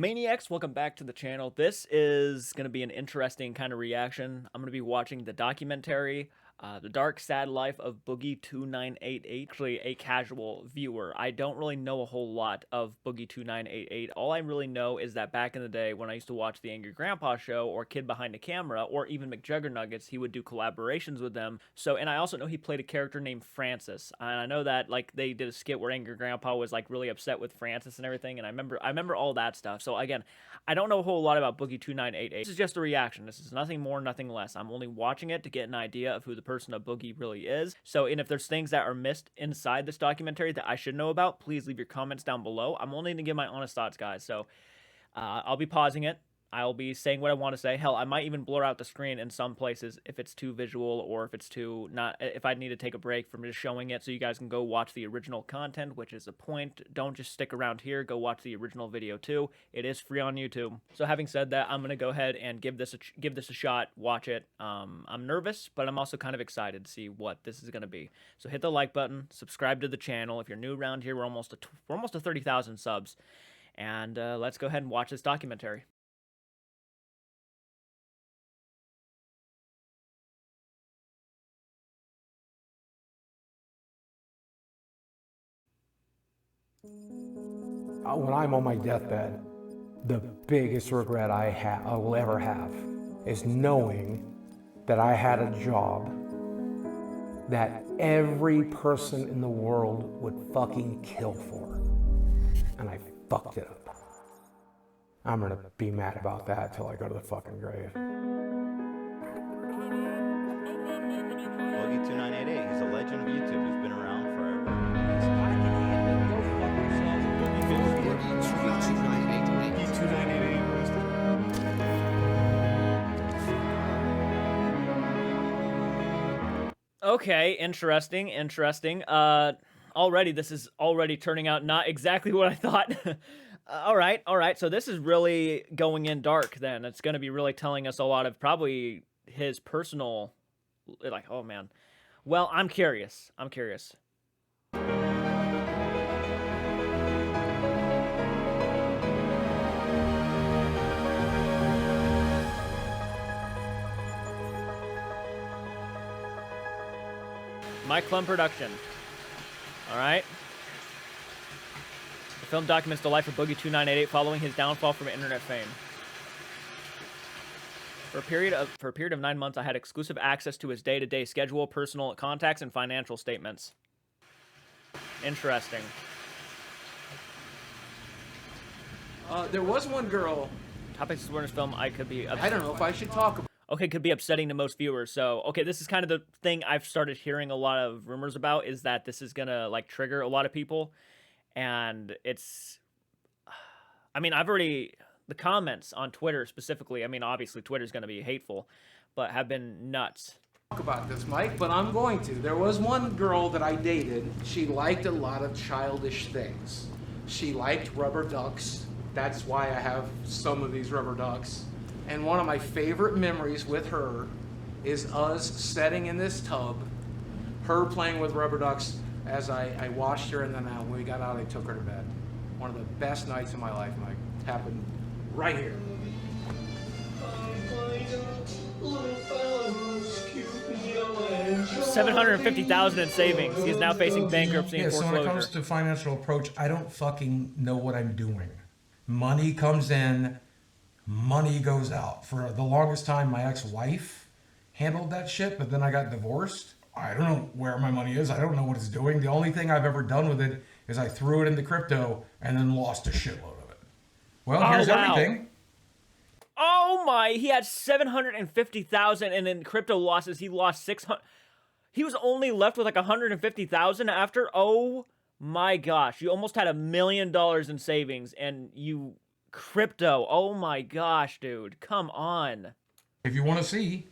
Maniacs, welcome back to the channel. This is going to be an interesting kind of reaction. I'm going to be watching the documentary, The Dark Sad Life of Boogie2988. Actually, a casual viewer. I don't really know a whole lot of Boogie2988. All I really know is that back in the day when I used to watch The Angry Grandpa Show or Kid Behind the Camera or even McJuggernuggets, he would do collaborations with them. So, and I also know he played a character named Francis. And I know that like they did a skit where Angry Grandpa was like really upset with Francis and everything. And I remember all that stuff. So again, I don't know a whole lot about Boogie2988. This is just a reaction. This is nothing more, nothing less. I'm only watching it to get an idea of who the person of Boogie really is. So, and if there's things that are missed inside this documentary that I should know about, please leave your comments down below. I'm only going to give my honest thoughts, guys. So, I'll be pausing it. I'll be saying what I want to say. Hell, I might even blur out the screen in some places if it's too visual or if it's too not, if I need to take a break from just showing it so you guys can go watch the original content, which is the point. Don't just stick around here. Go watch the original video too. It is free on YouTube. So having said that, I'm going to go ahead and give this a shot. Watch it. I'm nervous, but I'm also kind of excited to see what this is going to be. So hit the like button, subscribe to the channel. If you're new around here, we're almost to 30,000 subs. And let's go ahead and watch this documentary. When I'm on my deathbed, the biggest regret I will ever have is knowing that I had a job that every person in the world would fucking kill for, and I fucked it up. I'm gonna be mad about that till I go to the fucking grave. Boogie2988, he's a legend of YouTube. He's been around forever. Okay, interesting. Already, this is already turning out not exactly what I thought. All right. So this is really going in dark then. It's going to be really telling us a lot of probably his personal, like, oh man. Well, I'm curious. Mike Plum production. All right. The film documents the life of Boogie2988 following his downfall from internet fame. For a period of 9 months, I had exclusive access to his day-to-day schedule, personal contacts, and financial statements. Interesting. There was one girl. Topics of this film, I don't know if I should talk about. Okay, could be upsetting to most viewers. So, okay, this is kind of the thing I've started hearing a lot of rumors about, is that this is gonna like trigger a lot of people, and it's. I mean, the comments on Twitter specifically. I mean, obviously Twitter's gonna be hateful, but have been nuts. Talk about this, Mike, but I'm going to. There was one girl that I dated. She liked a lot of childish things. She liked rubber ducks. That's why I have some of these rubber ducks. And one of my favorite memories with her is us sitting in this tub, her playing with rubber ducks as I watched her, and then when we got out, I took her to bed. One of the best nights of my life, Mike. Happened right here. 750,000 in savings. He is now facing bankruptcy and So when it foreclosure. comes to financial approach, I don't fucking know what I'm doing. Money comes in, money goes out. For the longest time, my ex-wife handled that shit, but then I got divorced. I don't know where my money is. I don't know what it's doing. The only thing I've ever done with it is I threw it into crypto and then lost a shitload of it. Well, here's everything. Oh my, he had 750,000, and in crypto losses, he lost 600. He was only left with like 150,000 after. Oh my gosh, you almost had $1 million in savings, and you crypto. Oh my gosh, dude, come on. If you want to see,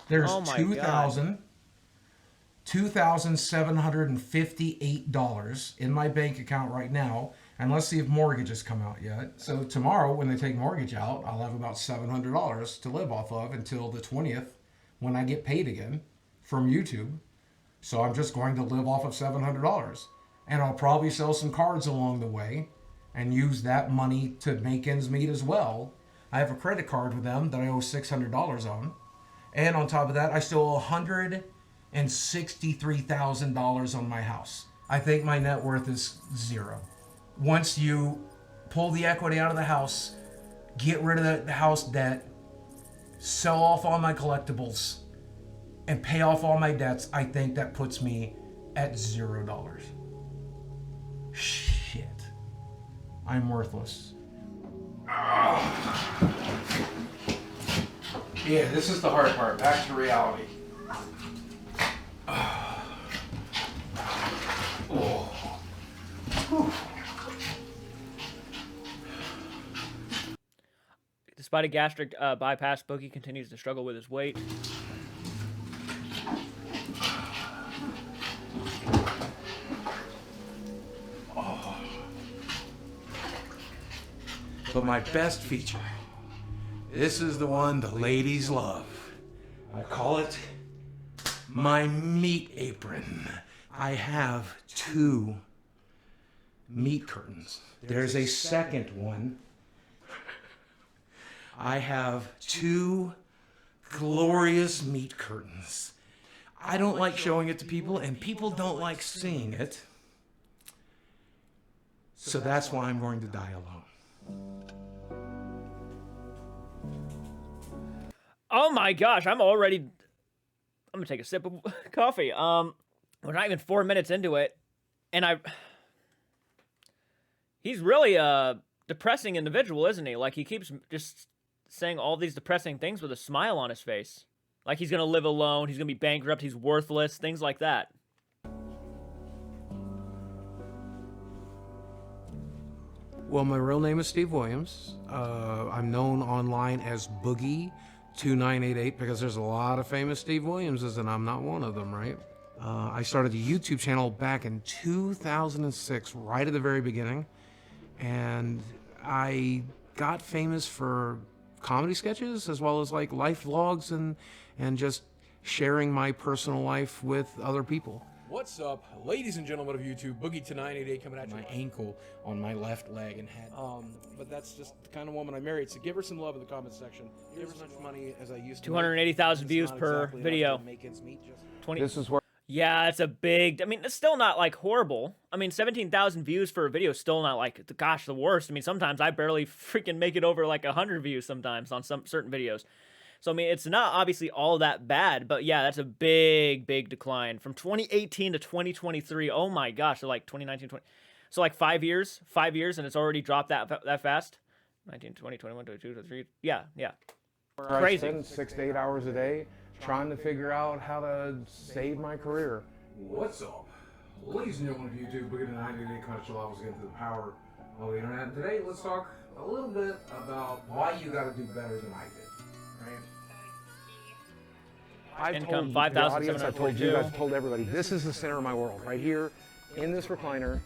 there's $2,758 in my bank account right now. And let's see if mortgages come out yet. So tomorrow, when they take mortgage out, I'll have about $700 to live off of until the 20th, when I get paid again from YouTube. So I'm just going to live off of $700. And I'll probably sell some cards along the way and use that money to make ends meet as well. I have a credit card with them that I owe $600 on. And on top of that, I still owe $163,000 on my house. I think my net worth is zero. Once you pull the equity out of the house, get rid of the house debt, sell off all my collectibles, and pay off all my debts, I think that puts me at $0. Shit. I'm worthless. Yeah, this is the hard part. Back to reality. Despite a gastric bypass, Boogie continues to struggle with his weight. But my best feature, this is the one the ladies love. I call it my meat apron. I have 2 meat curtains. There's a second one. I have 2 glorious meat curtains. I don't like showing it to people, and people don't like seeing it. So that's why I'm going to die alone. Oh my gosh, I'm gonna take a sip of coffee. We're not even 4 minutes into it, and he's really a depressing individual, isn't he? Like, he keeps just saying all these depressing things with a smile on his face. Like he's gonna live alone, he's gonna be bankrupt, he's worthless, things like that. Well, my real name is Steve Williams. I'm known online as Boogie2988 because there's a lot of famous Steve Williamses, and I'm not one of them, right? I started a YouTube channel back in 2006, right at the very beginning, and I got famous for comedy sketches as well as like life vlogs and just sharing my personal life with other people. What's up, ladies and gentlemen of YouTube? Boogie2988 coming at you. My ankle on my left leg and head. But that's just the kind of woman I married. So give her some love in the comments section. Give her as much money as I used to. 280,000 make. views It's not per exactly video. enough to make ends meet, just 20. This is where Yeah, it's a big. I mean, it's still not like horrible. I mean, 17,000 views for a video is still not like gosh the worst. I mean, sometimes I barely freaking make it over like 100 views sometimes on some certain videos. So I mean, it's not obviously all that bad, but yeah, that's a big decline from 2018 to 2023. Oh my gosh, so like 2019, 20. So like 5 years, and it's already dropped that fast. 19, 20, 21, 22, 23. Yeah. Crazy. I spend 6 to 8 hours a day trying to figure out how to save my career. What's up? Ladies and gentlemen of YouTube, we're getting 98 commercial levels into the power of the internet. And today, let's talk a little bit about why you got to do better than I did. Right? Income, I've told the audience, 5,742. I've told you guys, I've told everybody, this is the center of my world, right here in this recliner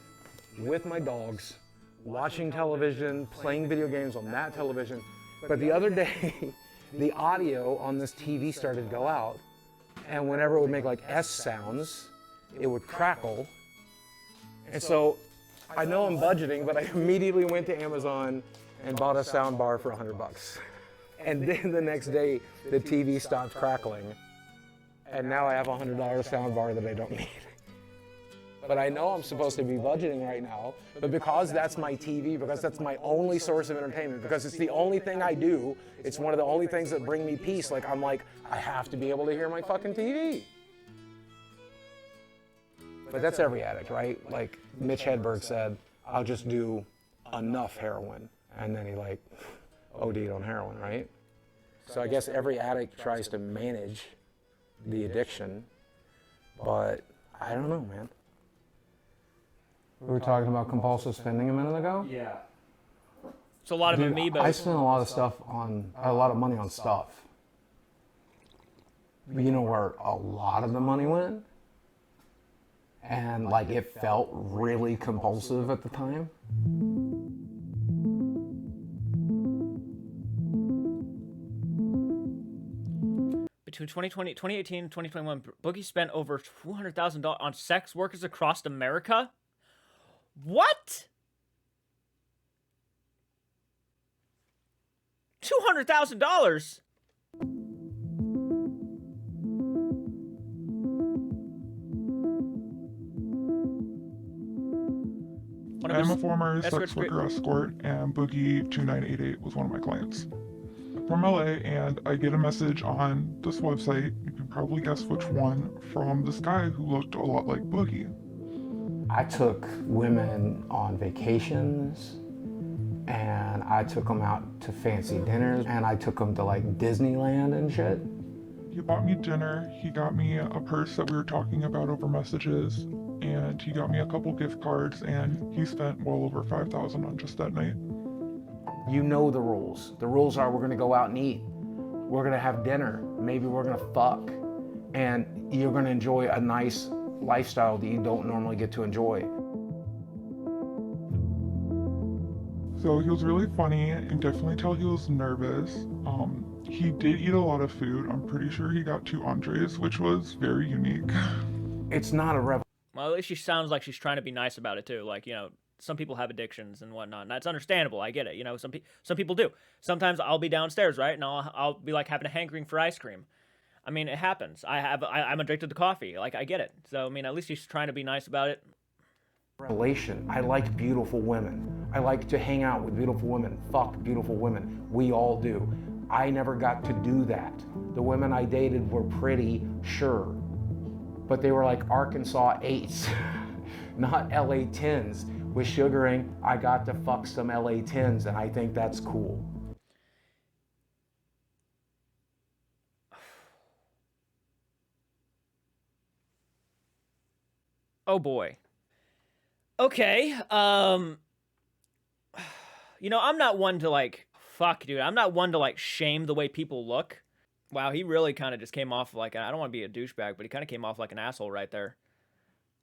with my dogs, watching television, playing video games on that television. But the other day, the audio on this TV started to go out, and whenever it would make like S sounds, it would crackle. And so I know I'm budgeting, but I immediately went to Amazon and bought a sound bar for $100. And then the next day, the TV stopped crackling. And now I have a $100 sound bar that I don't need. But I know I'm supposed to be budgeting right now, but because that's my TV, because that's my only source of entertainment, because it's the only thing I do, it's one of the only things that bring me peace. Like, I'm like, I have to be able to hear my fucking TV. But that's every addict, right? Like Mitch Hedberg said, I'll just do enough heroin. And then he like OD'd on heroin, right? So I guess every addict tries to manage the addiction, but I don't know, man. We were talking about compulsive spending a minute ago. Yeah. It's a lot of Dude, amoebas. I spent a lot of money on stuff. But you know where a lot of the money went? And like it felt really compulsive at the time? Between 2018 and 2021, Boogie spent over $200,000 on sex workers across America. What? $200,000? I'm a former sex worker escort, and Boogie2988 was one of my clients. I'm from LA, and I get a message on this website, you can probably guess which one, from this guy who looked a lot like Boogie. I took women on vacations, and I took them out to fancy dinners, and I took them to like Disneyland and shit. He bought me dinner, he got me a purse that we were talking about over messages, and he got me a couple gift cards, and he spent well over $5,000 on just that night. You know the rules. The rules are we're gonna go out and eat. We're gonna have dinner. Maybe we're gonna fuck. And you're gonna enjoy a nice lifestyle that you don't normally get to enjoy. So he was really funny, and definitely tell he was nervous. He did eat a lot of food. I'm pretty sure he got 2 entrees, which was very unique. It's not a revolution. Well, at least she sounds like she's trying to be nice about it too. Like, you know, some people have addictions and whatnot, and that's understandable. I get it. You know, some people do. Sometimes I'll be downstairs, right, and I'll be like having a hankering for ice cream. I mean, it happens. I'm addicted to coffee. Like, I get it. So I mean, at least she's trying to be nice about it. Revelation. I like beautiful women. I like to hang out with beautiful women, fuck beautiful women. We all do. I never got to do that. The women I dated were pretty, sure, but they were like Arkansas 8s, not LA 10s. With sugaring, I got to fuck some LA 10s, and I think that's cool. Oh boy. Okay. You know, I'm not one to like, fuck, dude. I'm not one to like shame the way people look. Wow, he really kind of just came off like, I don't want to be a douchebag, but he kind of came off like an asshole right there.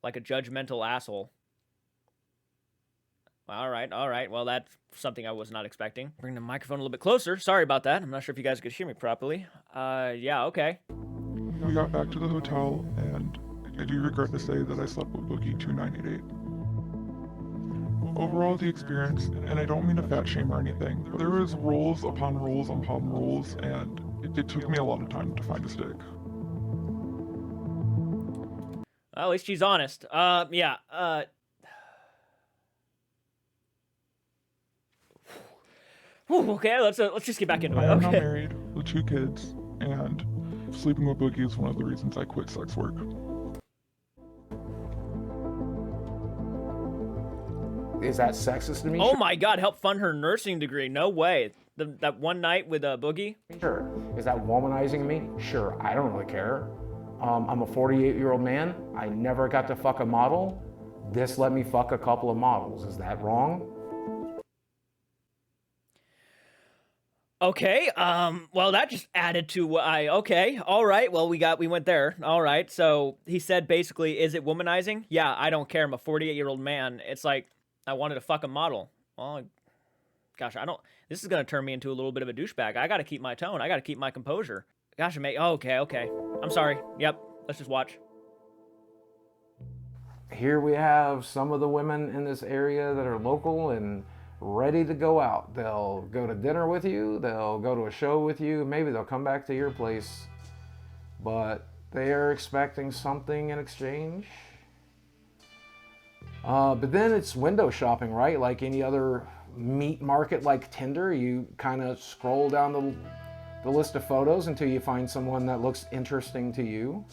Like a judgmental asshole. All right. Well, that's something I was not expecting. Bring the microphone a little bit closer. Sorry about that. I'm not sure if you guys could hear me properly. Yeah, okay. We got back to the hotel, and I do regret to say that I slept with Boogie2988. Overall, the experience, and I don't mean to fat shame or anything, but there was rules upon rules upon rules, and it took me a lot of time to find a stick. Well, at least she's honest. Yeah, Whew, okay, let's just get back into it. I am now Okay. married with 2 kids, and sleeping with Boogie is one of the reasons I quit sex work. Is that sexist to me? Oh my God, help fund her nursing degree. No way. That one night with Boogie? Sure. Is that womanizing me? Sure. I don't really care. I'm a 48-year-old man. I never got to fuck a model. This let me fuck a couple of models. Is that wrong? Okay, well, that just added to what okay, all right, well, we went there, all right, so he said basically, is it womanizing? Yeah, I don't care, I'm a 48-year-old man. It's like, I wanted to fuck a model. Well, gosh, this is gonna turn me into a little bit of a douchebag. I gotta keep my tone, I gotta keep my composure. Gosh, okay, I'm sorry, yep, let's just watch. Here we have some of the women in this area that are local and ready to go out. They'll go to dinner with you, they'll go to a show with you, maybe they'll come back to your place, but they are expecting something in exchange. But then it's window shopping, right? Like any other meat market like Tinder, you kind of scroll down the list of photos until you find someone that looks interesting to you.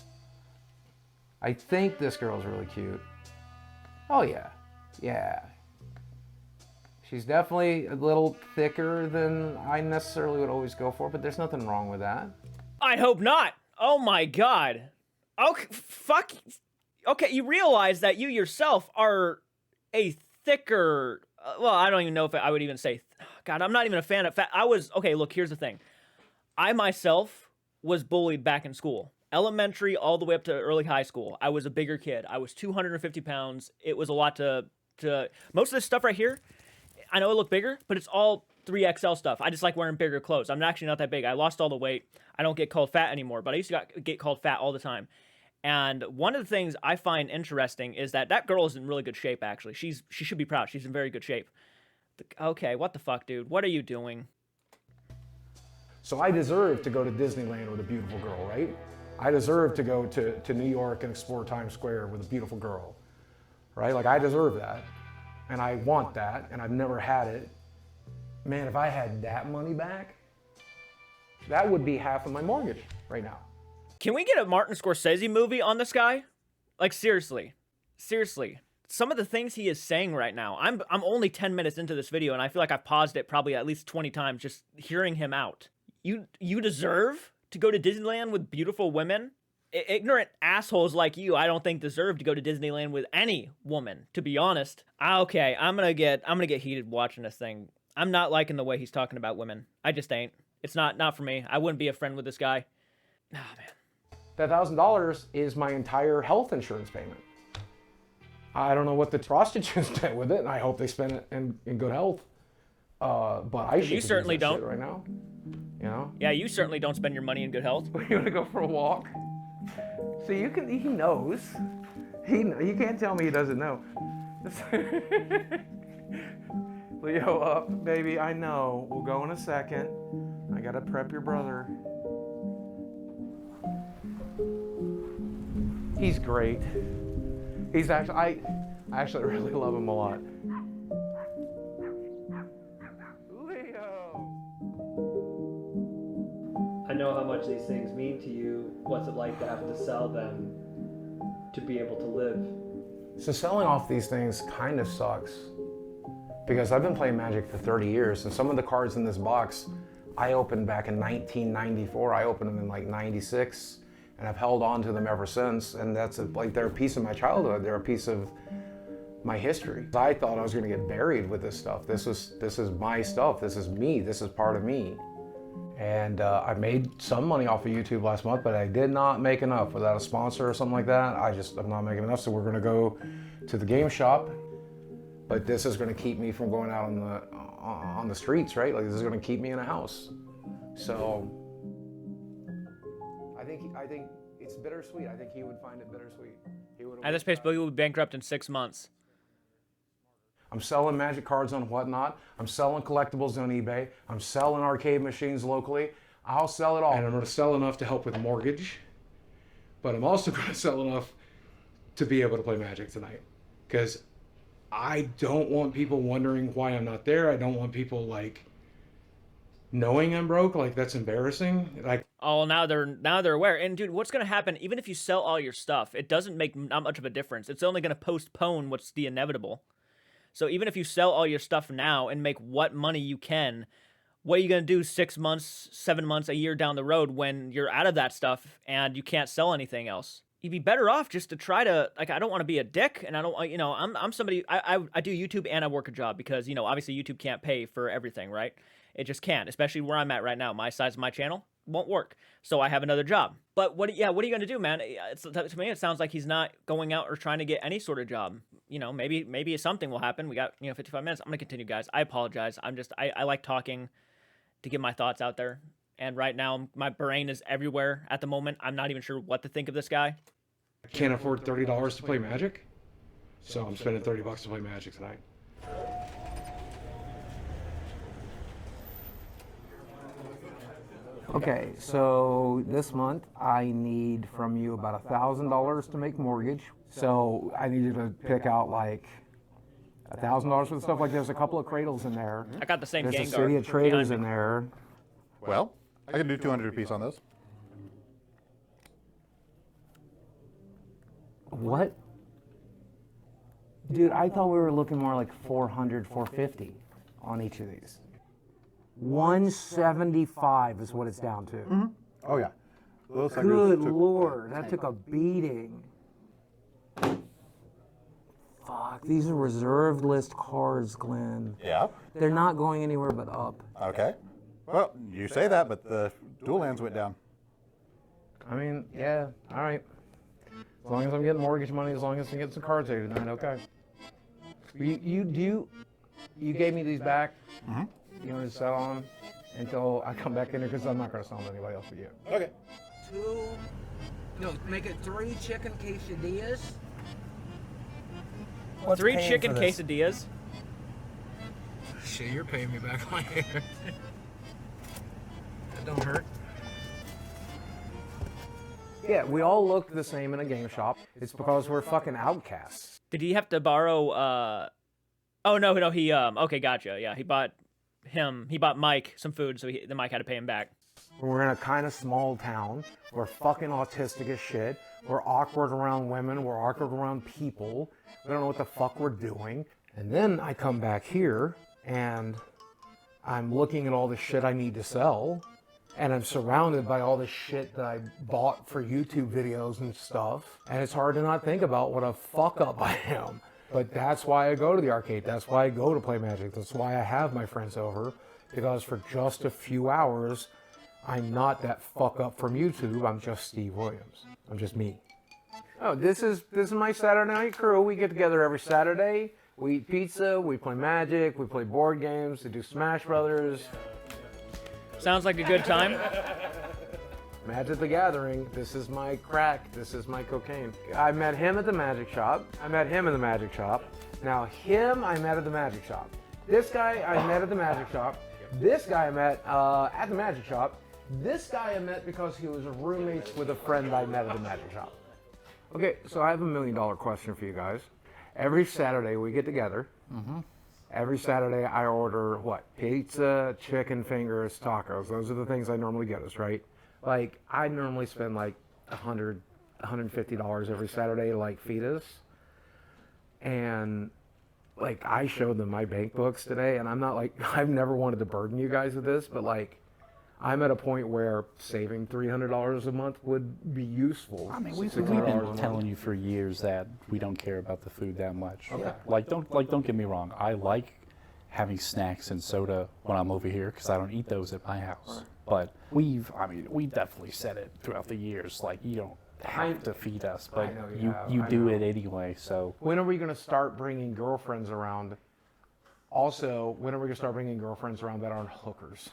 I think this girl's really cute. Oh yeah. She's definitely a little thicker than I necessarily would always go for, but there's nothing wrong with that. I hope not. Oh my God. Okay, fuck. Okay, you realize that you yourself are a thicker, well, I don't even know if I would even say, God, I'm not even a fan of fat. Okay, look, here's the thing. I myself was bullied back in school. Elementary all the way up to early high school. I was a bigger kid. I was 250 pounds. It was a lot to most of this stuff right here, I know it look bigger, but it's all 3XL stuff. I just like wearing bigger clothes. I'm actually not that big. I lost all the weight. I don't get called fat anymore, but I used to get called fat all the time. And one of the things I find interesting is that girl is in really good shape, actually. She should be proud. She's in very good shape. Okay, what the fuck, dude? What are you doing? So I deserve to go to Disneyland with a beautiful girl, right? I deserve to go to New York and explore Times Square with a beautiful girl, right? Like, I deserve that, and I want that, and I've never had it. Man, if I had that money back, that would be half of my mortgage right now. Can we get a Martin Scorsese movie on this guy? Like, seriously. Seriously. Some of the things he is saying right now, I'm only 10 minutes into this video, and I feel like I've paused it probably at least 20 times just hearing him out. You deserve to go to Disneyland with beautiful women? Ignorant assholes like you, I don't think deserve to go to Disneyland with any woman, to be honest. Okay, I'm gonna get heated watching this thing. I'm not liking the way he's talking about women. I just ain't. It's not for me. I wouldn't be a friend with this guy. Oh, man. That $1,000 is my entire health insurance payment. I don't know what the prostitutes did with it, and I hope they spend it in good health. But I should. You certainly don't. Right now, you know. Yeah, you certainly don't spend your money in good health. You want to go for a walk? So you can. He knows. You can't tell me he doesn't know. Leo, baby, I know. We'll go in a second. I gotta prep your brother. He's great. He's actually, I actually really love him a lot. Leo! I know how much these things mean to you. What's it like to have to sell them to be able to live? So selling off these things kind of sucks because I've been playing Magic for 30 years, and some of the cards in this box I opened back in 1994. I opened them in like 96. And I've held on to them ever since, and that's like they're a piece of my childhood. They're a piece of my history. I thought I was going to get buried with this stuff. This is my stuff. This is me. This is part of me. And I made some money off of YouTube last month, but I did not make enough. Without a sponsor or something like that, I'm not making enough. So we're going to go to the game shop, but this is going to keep me from going out on the streets, right? Like, this is going to keep me in a house. So. I think it's bittersweet. I think he would find it bittersweet. At this pace, Boogie will be bankrupt in 6 months. I'm selling Magic cards on Whatnot. I'm selling collectibles on eBay. I'm selling arcade machines locally. I'll sell it all. And I'm going to sell enough to help with the mortgage. But I'm also going to sell enough to be able to play Magic tonight. Because I don't want people wondering why I'm not there. I don't want people, like, knowing I'm broke. Like, that's embarrassing. Like, oh, now they're aware. And dude, what's gonna happen? Even if you sell all your stuff, it doesn't make not much of a difference. It's only gonna postpone what's the inevitable. So even if you sell all your stuff now and make what money you can, what are you gonna do 6 months, 7 months, a year down the road when you're out of that stuff and you can't sell anything else? You'd be better off just to try to, like, I don't want to be a dick, and I don't, you know, I'm somebody, I do YouTube and I work a job because, you know, obviously YouTube can't pay for everything, right? It just can't, especially where I'm at right now. My size of my channel won't work, so I have another job. But what are you gonna do, man? To me, it sounds like he's not going out or trying to get any sort of job. You know, maybe something will happen. We got, you know, 55 minutes. I'm gonna continue, guys. I apologize. I like talking to get my thoughts out there. And right now, my brain is everywhere at the moment. I'm not even sure what to think of this guy. I can't afford $30 to play Magic, so I'm spending $30 to play Magic tonight. Okay, so this month I need from you about $1,000 to make mortgage. So I need you to pick out like $1,000 for the stuff. Like, there's a couple of cradles in there. I got the same There's Gengar. a City of Traders in there. Well, I can do 200 apiece on those. What? Dude, I thought we were looking more like 400, 450 on each of these. 175 is what it's down to. Mm-hmm. Oh yeah. Those Good Lord, that took a beating. Fuck, these are reserved list cards, Glenn. Yeah. They're not going anywhere but up. Okay. Well, you say that, but the dual lands went down. I mean, yeah, all right. As long as I'm getting mortgage money, as long as I can get some cards here tonight, okay. You gave me these back. Mm-hmm. You want to sell on until I come back in here, because I'm not going to sell them to anybody else but you. Okay. Make it 3 chicken quesadillas. What's 3 paying chicken for this? quesadillas. Shit, you're paying me back on here. don't hurt. Yeah, we all look the same in a game shop. It's because we're fucking outcasts. Did he have to borrow, Oh, no, he, okay, gotcha. Yeah, he bought Mike some food, so the Mike had to pay him back. We're in a kind of small town. We're fucking autistic as shit. We're awkward around women. We're awkward around people. We don't know what the fuck we're doing. And then I come back here, and I'm looking at all the shit I need to sell. And I'm surrounded by all the shit that I bought for YouTube videos and stuff. And it's hard to not think about what a fuck up I am. But that's why I go to the arcade. That's why I go to play Magic. That's why I have my friends over. Because for just a few hours, I'm not that fuck up from YouTube. I'm just Steve Williams. I'm just me. Oh, this is my Saturday night crew. We get together every Saturday. We eat pizza. We play Magic. We play board games. We do Smash Brothers. Sounds like a good time. Magic the Gathering. This is my crack. This is my cocaine. I met him at the magic shop. I met him in the magic shop. Now him I met at the magic shop. This guy I met at the magic shop. This guy I met at the magic shop. This guy I met because he was roommates with a friend I met at the magic shop. Okay, so I have $1 million question for you guys. Every Saturday we get together. Every Saturday I order what? Pizza, chicken fingers, tacos. Those are the things I normally get us, right? Like, I normally spend like $100, $150 every Saturday to like feed us. And like, I showed them my bank books today, and I'm not like, I've never wanted to burden you guys with this, but like, I'm at a point where saving $300 a month would be useful. I mean, we've been telling you for years that we don't care about the food that much. Okay. Don't get me wrong. I like having snacks and soda when I'm over here because I don't eat those at my house. But we definitely said it throughout the years. Like, you don't have to feed us, but you do it anyway. So when are we going to start bringing girlfriends around? Also, when are we going to start bringing girlfriends around that aren't hookers?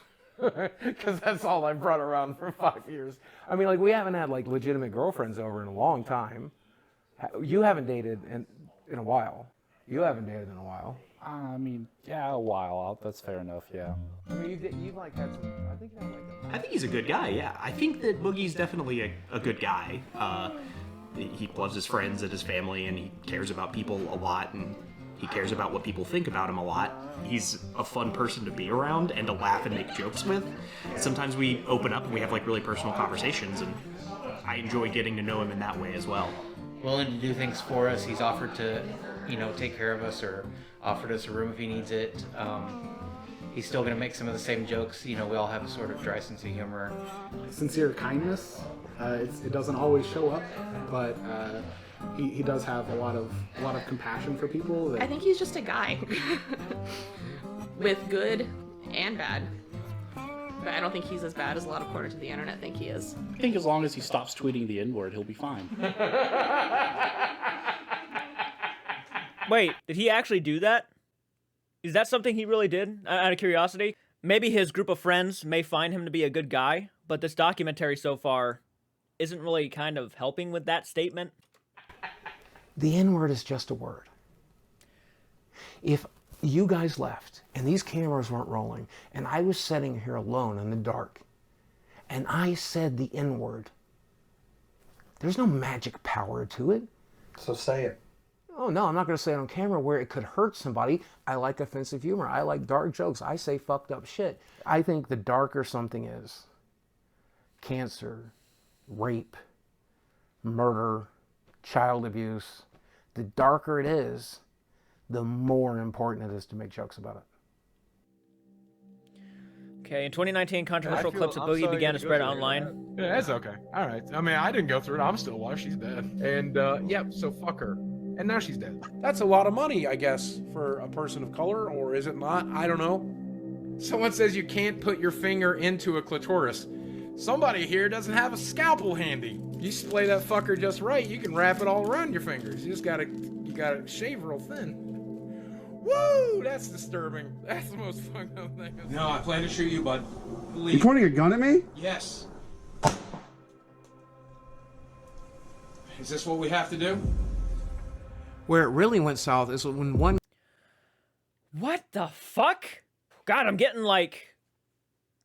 Because that's all I've brought around for 5 years. I mean, like, we haven't had like legitimate girlfriends over in a long time. You haven't dated in a while. You haven't dated in a while. I mean, yeah, a while. That's fair enough. Yeah. I mean, you've like had some. I think you have like. I think he's a good guy. Yeah, I think that Boogie's definitely a good guy. He loves his friends and his family, and he cares about people a lot, and he cares about what people think about him a lot. He's a fun person to be around and to laugh and make jokes with. Sometimes we open up and we have like really personal conversations, and I enjoy getting to know him in that way as well. Willing to do things for us. He's offered to, take care of us or offered us a room if he needs it. He's still going to make some of the same jokes. We all have a sort of dry sense of humor. Sincere kindness. It doesn't always show up, but he does have a lot of compassion for people. I think he's just a guy with good and bad. But I don't think he's as bad as a lot of corners of the internet think he is. I think as long as he stops tweeting the N-word, he'll be fine. Wait, did he actually do that? Is that something he really did, out of curiosity? Maybe his group of friends may find him to be a good guy, but this documentary so far isn't really kind of helping with that statement. The N-word is just a word. If you guys left and these cameras weren't rolling and I was sitting here alone in the dark and I said the N-word, there's no magic power to it. So say it. Oh no, I'm not going to say it on camera where it could hurt somebody. I like offensive humor. I like dark jokes. I say fucked up shit. I think the darker something is, cancer, rape, murder, child abuse, the darker it is, the more important it is to make jokes about it. Okay, in 2019, controversial clips of Boogie began to spread online. Yeah, that's okay. All right. I mean, I didn't go through it. I'm still alive. She's dead. And, so fuck her. And now she's dead. That's a lot of money, I guess, for a person of color, or is it not? I don't know. Someone says you can't put your finger into a clitoris. Somebody here doesn't have a scalpel handy. You splay that fucker just right, you can wrap it all around your fingers. You gotta shave real thin. Woo! That's disturbing. That's the most fucked up thing. No, I plan to shoot you, bud. You pointing a gun at me? Yes. Is this what we have to do? Where it really went south is when one... What the fuck? God, I'm getting like...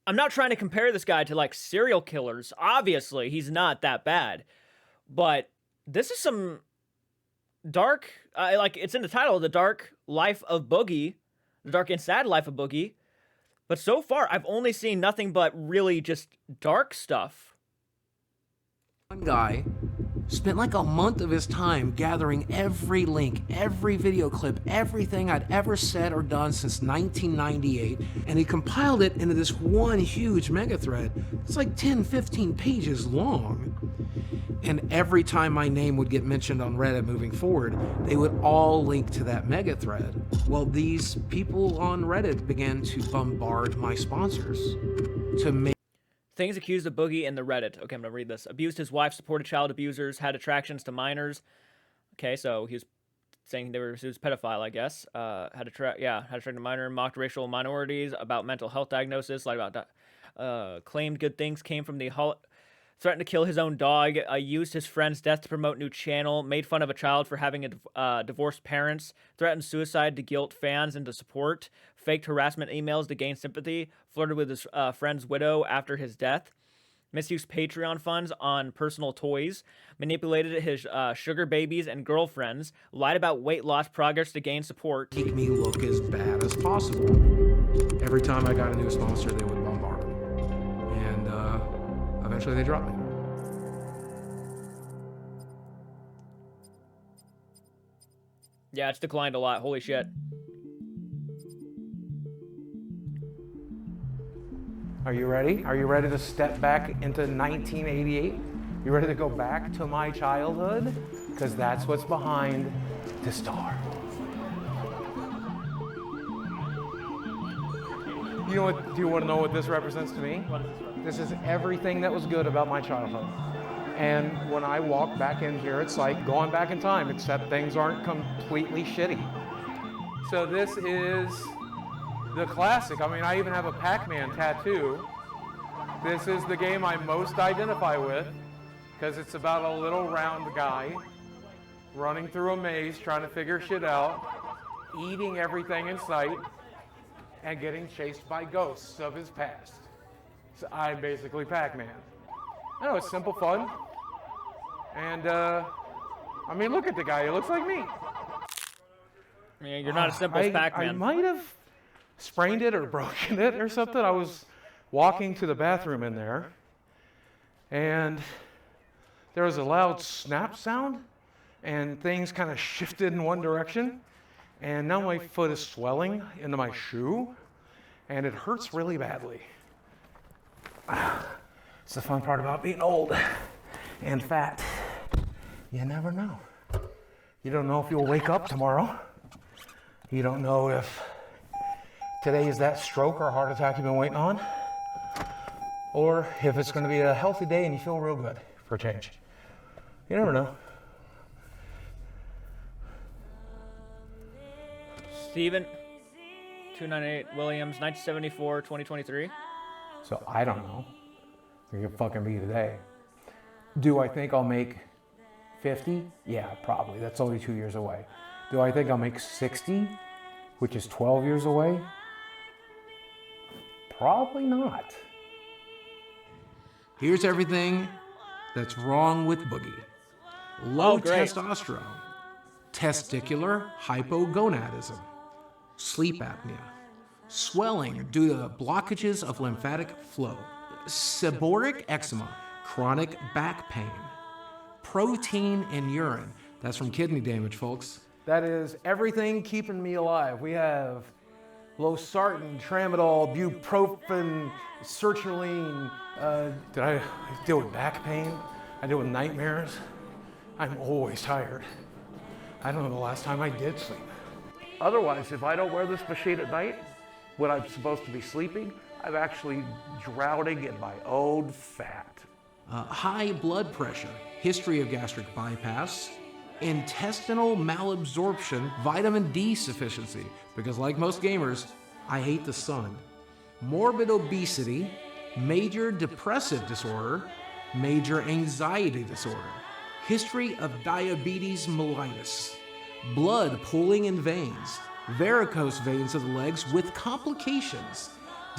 I'm not trying to compare this guy to like serial killers. Obviously, he's not that bad. But this is some dark, like it's in the title, The Dark Life of Boogie, The Dark and Sad Life of Boogie. But so far, I've only seen nothing but really just dark stuff. One guy spent like a month of his time gathering every link, every video clip, everything I'd ever said or done since 1998, and he compiled it into this one huge mega thread. It's like 10, 15 pages long. And every time my name would get mentioned on Reddit moving forward, they would all link to that mega thread. Well, these people on Reddit began to bombard my sponsors to make Things accused of Boogie in the Reddit. Okay, I'm going to read this. Abused his wife, supported child abusers, had attractions to minors. Okay, so he was saying he was a pedophile, I guess. Had attracted to minor, mocked racial minorities, about mental health diagnosis, lied about claimed good things came from the threatened to kill his own dog, used his friend's death to promote new channel, made fun of a child for having divorced parents, threatened suicide to guilt fans into support, faked harassment emails to gain sympathy, flirted with his friend's widow after his death, misused Patreon funds on personal toys, manipulated his sugar babies and girlfriends, lied about weight loss progress to gain support. Make me look as bad as possible. Every time I got a new sponsor, they would bombard me. And eventually they dropped me. Yeah, it's declined a lot. Holy shit. Are you ready? Are you ready to step back into 1988? You ready to go back to my childhood? Because that's what's behind the star. You know what? Do you want to know what this represents to me? This is everything that was good about my childhood. And when I walk back in here, it's like going back in time, except things aren't completely shitty. So this is the classic. I mean, I even have a Pac-Man tattoo. This is the game I most identify with because it's about a little round guy running through a maze, trying to figure shit out, eating everything in sight, and getting chased by ghosts of his past. So I'm basically Pac-Man. I know, it's simple fun. And, I mean, look at the guy. He looks like me. I mean, you're not as simple as Pac-Man. I might have sprained it or broken it or something. I was walking to the bathroom in there, and there was a loud snap sound, and things kind of shifted in one direction, and now my foot is swelling into my shoe, and it hurts really badly. It's the fun part about being old and fat. You never know. You don't know if you'll wake up tomorrow. You don't know if today is that stroke or heart attack you've been waiting on, or if it's going to be a healthy day and you feel real good for a change. You never know. Steven, 298 Williams, 1974, 2023. So I don't know. It could fucking be today. Do I think I'll make 50? Yeah, probably. That's only 2 years away. Do I think I'll make 60, which is 12 years away? Probably not. Here's everything that's wrong with Boogie. Low testosterone, testicular hypogonadism, sleep apnea, swelling due to blockages of lymphatic flow, seborrheic eczema, chronic back pain, protein in urine. That's from kidney damage, folks. That is everything keeping me alive. We have losartan, tramadol, bupropion, sertraline. Did I deal with back pain? I deal with nightmares. I'm always tired. I don't know the last time I did sleep. Otherwise, if I don't wear this machine at night, when I'm supposed to be sleeping, I'm actually drowning in my own fat. High blood pressure, history of gastric bypass, intestinal malabsorption, vitamin D sufficiency, because like most gamers, I hate the sun, morbid obesity, major depressive disorder, major anxiety disorder, history of diabetes mellitus, blood pooling in veins, varicose veins of the legs with complications,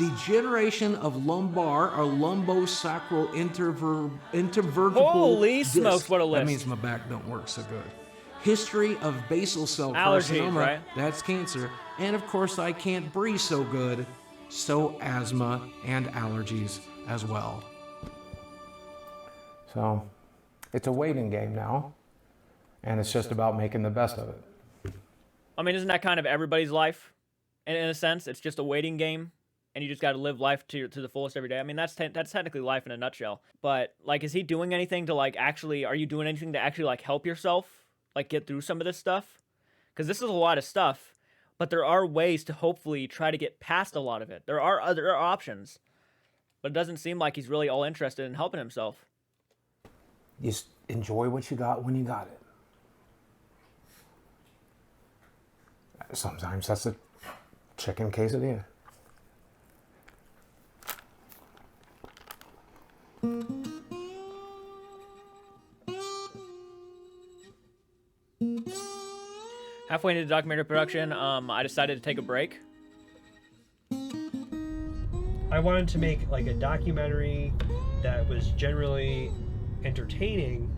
degeneration of lumbar or lumbosacral intervertebral Holy disc. smokes, what a That list. means my back don't work so good. History of basal cell Allergies, carcinoma, right? that's cancer. And of course, I can't breathe so good, so asthma and allergies as well. So it's a waiting game now, and it's just about making the best of it. I mean, isn't that kind of everybody's life? In a sense, it's just a waiting game, and you just got to live life to the fullest every day. I mean, that's technically life in a nutshell. But like, is he doing anything to like actually? Are you doing anything to actually like help yourself, like get through some of this stuff? Because this is a lot of stuff, but there are ways to hopefully try to get past a lot of it. There are other options, but it doesn't seem like he's really all interested in helping himself. Just enjoy what you got when you got it. Sometimes that's a chicken quesadilla. Halfway into the documentary production, I decided to take a break. I wanted to make like a documentary that was generally entertaining.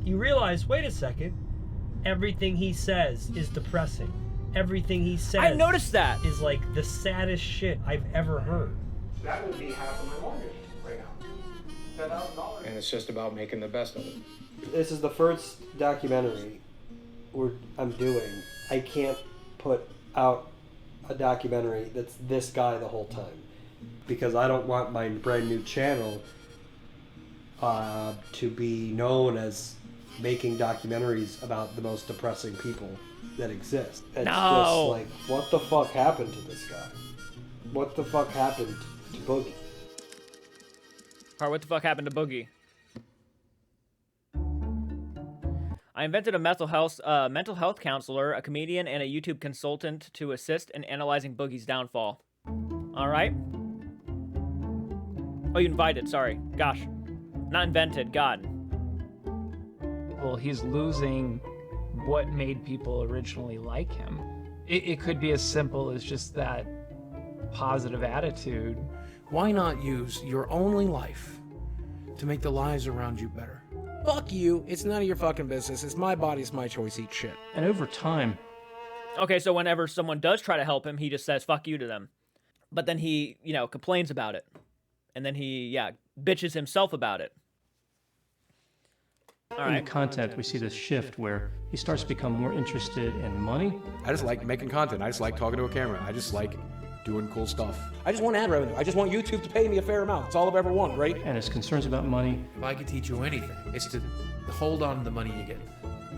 You realize, wait a second, everything he says is depressing. Everything he says, I noticed that, is like the saddest shit I've ever heard. That would be half of my mortgage right now. $10,000. And it's just about making the best of it. This is the first documentary I'm doing. I can't put out a documentary that's this guy the whole time, because I don't want my brand new channel to be known as making documentaries about the most depressing people that exist. It's just like, what the fuck happened to this guy? What the fuck happened to Boogie? Alright, what the fuck happened to Boogie? I invented a mental health counselor, a comedian, and a YouTube consultant to assist in analyzing Boogie's downfall. Alright? Oh, you invited, sorry. Gosh. Not invented, God. Well, he's losing what made people originally like him. It could be as simple as just that positive attitude. Why not use your only life to make the lives around you better? Fuck you, it's none of your fucking business. It's my body, it's my choice, eat shit. And over time... Okay, so whenever someone does try to help him, he just says, fuck you to them. But then he, complains about it. And then he, bitches himself about it. All right. In the content, we see this shift where he starts to become more interested in money. I just like making content. I just like talking to a camera. I just like doing cool stuff. I just want ad revenue. I just want YouTube to pay me a fair amount. That's all I've ever wanted, right? And his concerns about money. If I could teach you anything, it's to hold on to the money you get.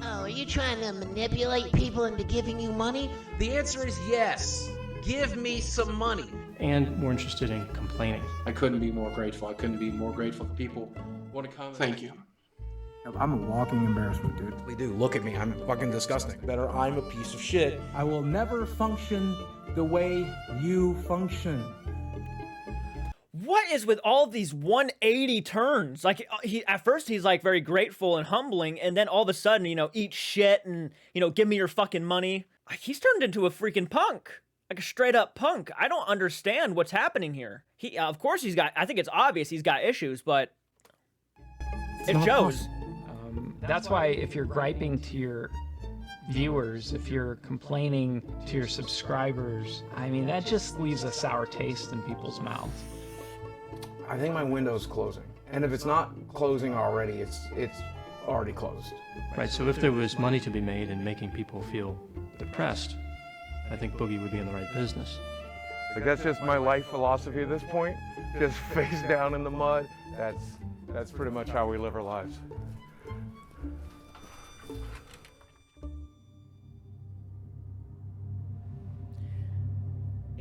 Oh, are you trying to manipulate people into giving you money? The answer is yes. Give me some money. And more interested in complaining. I couldn't be more grateful. I couldn't be more grateful that people want to come. Thank you. I'm a walking embarrassment, dude. We do. Look at me. I'm fucking disgusting. Better, I'm a piece of shit. I will never function the way you function. What is with all these 180 turns? Like, at first he's like very grateful and humbling, and then all of a sudden, eat shit and, give me your fucking money. He's turned into a freaking punk. Like a straight up punk. I don't understand what's happening here. Of course I think it's obvious he's got issues, but it shows. That's why if you're griping to your viewers, if you're complaining to your subscribers, I mean, that just leaves a sour taste in people's mouths. I think my window's closing. And if it's not closing already, it's already closed. Right, so if there was money to be made in making people feel depressed, I think Boogie would be in the right business. Like, that's just my life philosophy at this point. Just face down in the mud. That's pretty much how we live our lives.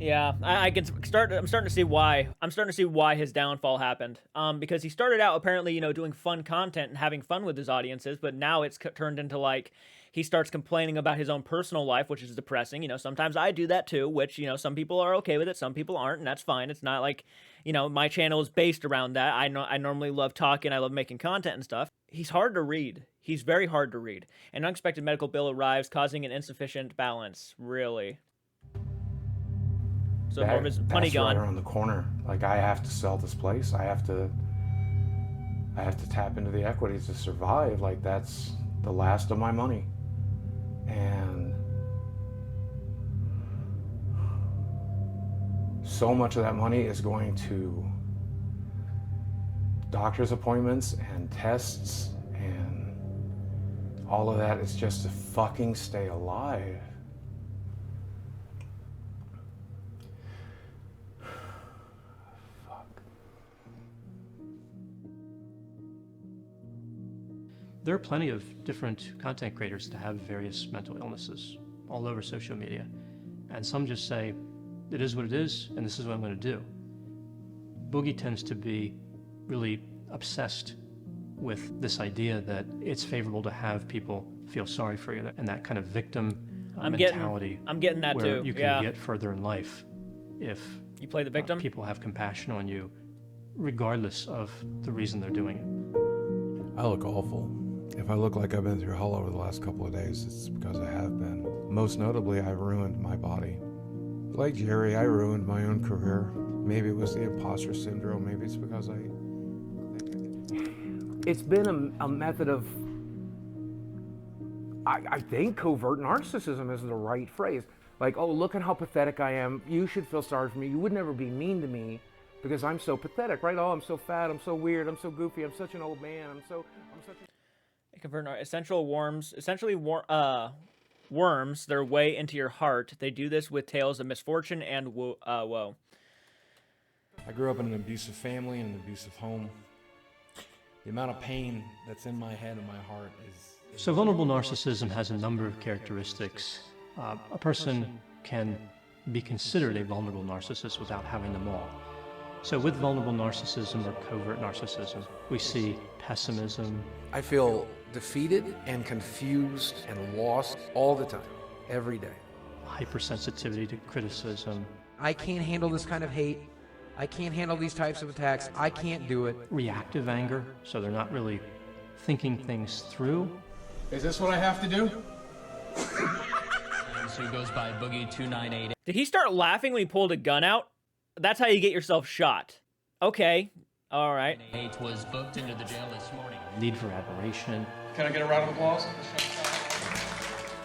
Yeah, I'm starting to see why. I'm starting to see why his downfall happened. Because he started out apparently, doing fun content and having fun with his audiences, but now it's turned into like he starts complaining about his own personal life, which is depressing. Sometimes I do that too, which, some people are okay with it, some people aren't, and that's fine. It's not like, my channel is based around that. I normally love talking, I love making content and stuff. He's hard to read. He's very hard to read. An unexpected medical bill arrives, causing an insufficient balance. Really. So more of his money that's gone. right around the corner. Like, I have to sell this place. I have to tap into the equities to survive. Like, that's the last of my money. And so much of that money is going to doctor's appointments and tests, and all of that is just to fucking stay alive. There are plenty of different content creators that have various mental illnesses all over social media. And some just say, it is what it is, and this is what I'm going to do. Boogie tends to be really obsessed with this idea that it's favorable to have people feel sorry for you, and that kind of victim mentality. I'm getting that where too. you can get further in life if you play the victim. People have compassion on you, regardless of the reason they're doing it. I look awful. If I look like I've been through hell over the last couple of days, it's because I have been. Most notably, I ruined my body. Like Jerry, I ruined my own career. Maybe it was the imposter syndrome. Maybe it's because it's been a method of, I think covert narcissism is the right phrase. Like, oh, look at how pathetic I am. You should feel sorry for me. You would never be mean to me because I'm so pathetic, right? Oh, I'm so fat. I'm so weird. I'm so goofy. I'm such an old man. I'm such a... Convert essentially worms their way into your heart. They do this with tales of misfortune and woe. I grew up in an abusive family and an abusive home. The amount of pain that's in my head and my heart is... So vulnerable narcissism has a number of characteristics. A person can be considered a vulnerable narcissist without having them all. So with vulnerable narcissism or covert narcissism, we see pessimism. I feel defeated and confused and lost all the time, every day. Hypersensitivity to criticism. I can't handle this kind of hate. I can't handle these types of attacks. I can't do it. Reactive anger, so they're not really thinking things through. Is this what I have to do? So he goes by Boogie2988. Did he start laughing when he pulled a gun out? That's how you get yourself shot. Okay. All right. 8 was booked into the jail this morning. Need for admiration. Can I get a round of applause?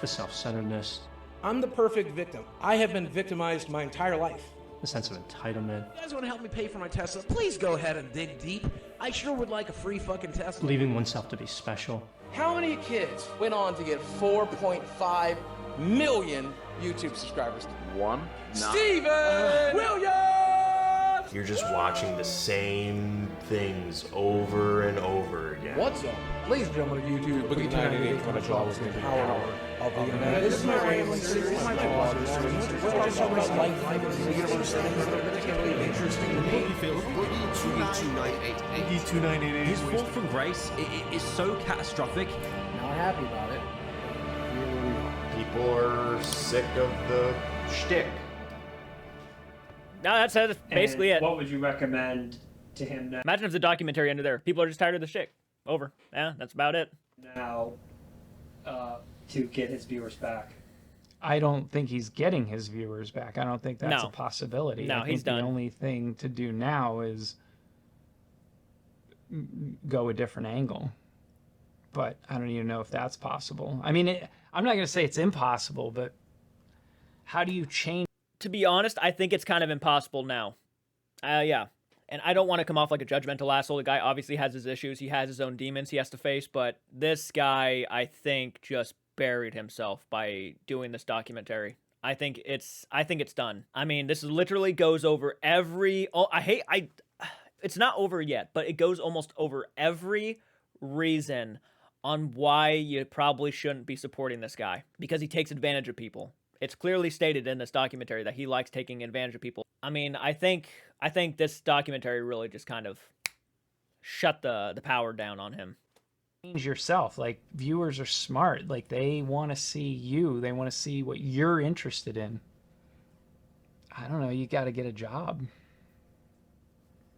The self-centeredness. I'm the perfect victim. I have been victimized my entire life. The sense of entitlement. You guys want to help me pay for my Tesla? Please go ahead and dig deep. I sure would like a free fucking Tesla. Believing oneself to be special. How many kids went on to get 4.5 million YouTube subscribers? One. Steven Williams! You're just watching the same things over and over again. What's up? Ladies and gentlemen of YouTube, Boogie2988's going to drop us in the power of the internet. This is my rambling series, my blogger series. We're going to talk about life, the universe, things that are particularly interesting to me. Boogie2988. His fall from grace is so catastrophic. Not happy about it. People are sick of the shtick. No, that's basically it. What would you recommend to him now? Imagine if the documentary ended there. People are just tired of the shit. Over. Yeah, that's about it. Now, to get his viewers back. I don't think he's getting his viewers back. I don't think that's No. a possibility. No, I think he's done. The only thing to do now is go a different angle. But I don't even know if that's possible. I mean, I'm not going to say it's impossible, but how do you change? To be honest, I think it's kind of impossible now. Yeah. And I don't want to come off like a judgmental asshole. The guy obviously has his issues. He has his own demons he has to face. But this guy, I think, just buried himself by doing this documentary. I think it's done. I mean, this literally goes over every... it's not over yet, but it goes almost over every reason on why you probably shouldn't be supporting this guy. Because he takes advantage of people. It's clearly stated in this documentary that he likes taking advantage of people. I mean, I think this documentary really just kind of shut the power down on him. Change yourself. Like, viewers are smart. Like, they want to see you. They want to see what you're interested in. I don't know. You got to get a job.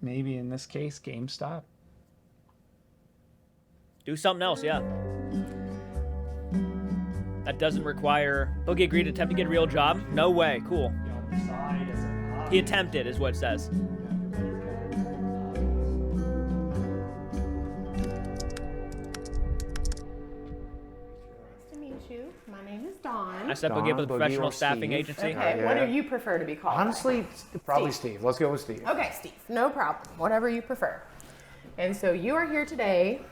Maybe in this case, GameStop. Do something else, yeah. That doesn't require... Boogie agreed to attempt to get a real job? No way. Cool. He attempted, is what it says. My name is Dawn. I step up with a professional staffing agency. Okay, what do you prefer to be called? Honestly, probably Steve. Let's go with Steve. Okay, Steve, no problem. Whatever you prefer. And so you are here today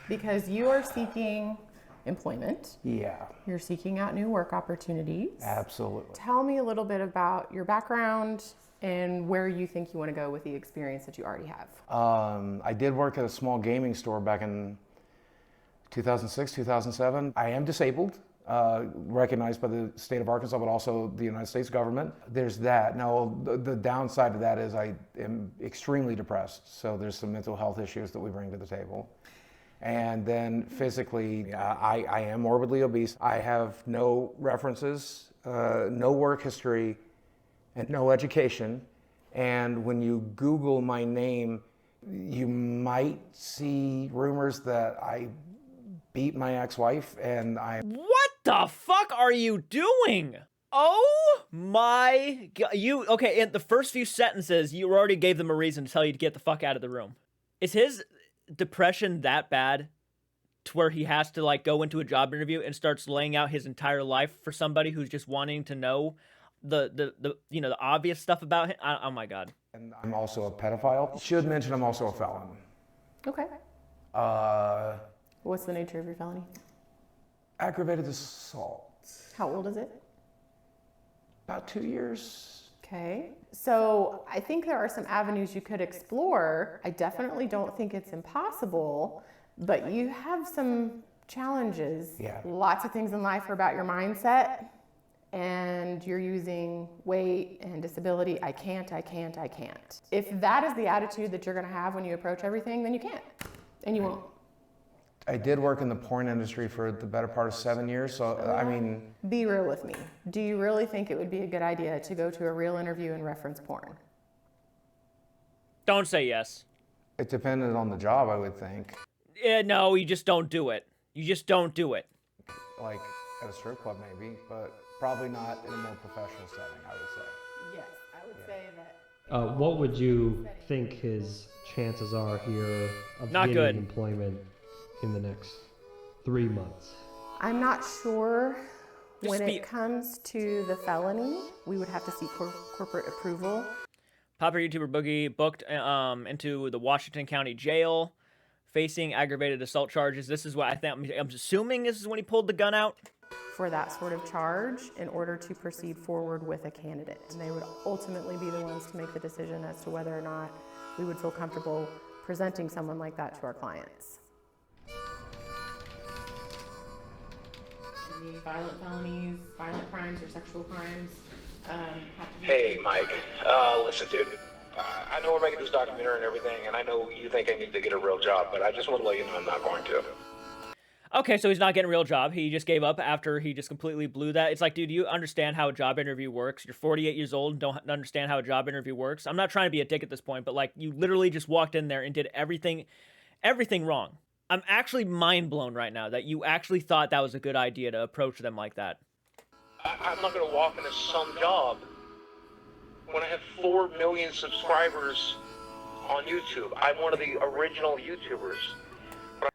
because you are seeking employment. Yeah, You're seeking out new work opportunities. absolutely. Tell me a little bit about your background and where you think you want to go with the experience that you already have. I did work at a small gaming store back in 2006, 2007. I am disabled, recognized by the state of Arkansas, but also the United States government. There's that. Now, the downside of that is I am extremely depressed, so there's some mental health issues that we bring to the table. And then physically, I am morbidly obese. I have no references, no work history, and no education. And when you Google my name, you might see rumors that I beat my ex-wife, and What the fuck are you doing? Oh my god. Okay, in the first few sentences, you already gave them a reason to tell you to get the fuck out of the room. Is his depression that bad to where he has to like go into a job interview and starts laying out his entire life for somebody who's just wanting to know the you know, the obvious stuff about him? Oh my god. And I'm also a pedophile. Should mention I'm also a felon. Okay. What's the nature of your felony? Aggravated assault. How old is it? About 2 years. Okay. So I think there are some avenues you could explore. I definitely don't think it's impossible, but you have some challenges. Yeah. Lots of things in life are about your mindset, and you're using weight and disability. I can't. If that is the attitude that you're going to have when you approach everything, then you can't, and you won't. I did work in the porn industry for the better part of 7 years, so I mean... Be real with me. Do you really think it would be a good idea to go to a real interview and reference porn? Don't say yes. It depended on the job, I would think. Yeah, no, you just don't do it. You just don't do it. Like at a strip club maybe, but probably not in a more professional setting, I would say. Yes, I would say that. What would you think his chances are here of Not getting good. employment in the next 3 months? I'm not sure. Just When be- it comes to the felony, we would have to seek corporate approval. Popular YouTuber Boogie booked into the Washington County Jail, facing aggravated assault charges. This is what I think. I'm assuming this is when he pulled the gun out. For that sort of charge in order to proceed forward with a candidate. And they would ultimately be the ones to make the decision as to whether or not we would feel comfortable presenting someone like that to our clients. Any violent felonies, violent crimes, or sexual crimes. Hey, Mike. Listen, dude. I know we're making this documentary and everything, and I know you think I need to get a real job, but I just want to let you know I'm not going to. Okay, so he's not getting a real job. He just gave up after he just completely blew that. It's like, dude, you understand how a job interview works. You're 48 years old and don't understand how a job interview works. I'm not trying to be a dick at this point, but like, you literally just walked in there and did everything wrong. I'm actually mind blown right now that you actually thought that was a good idea to approach them like that. I'm not going to walk into some job when I have 4 million subscribers on YouTube. I'm one of the original YouTubers.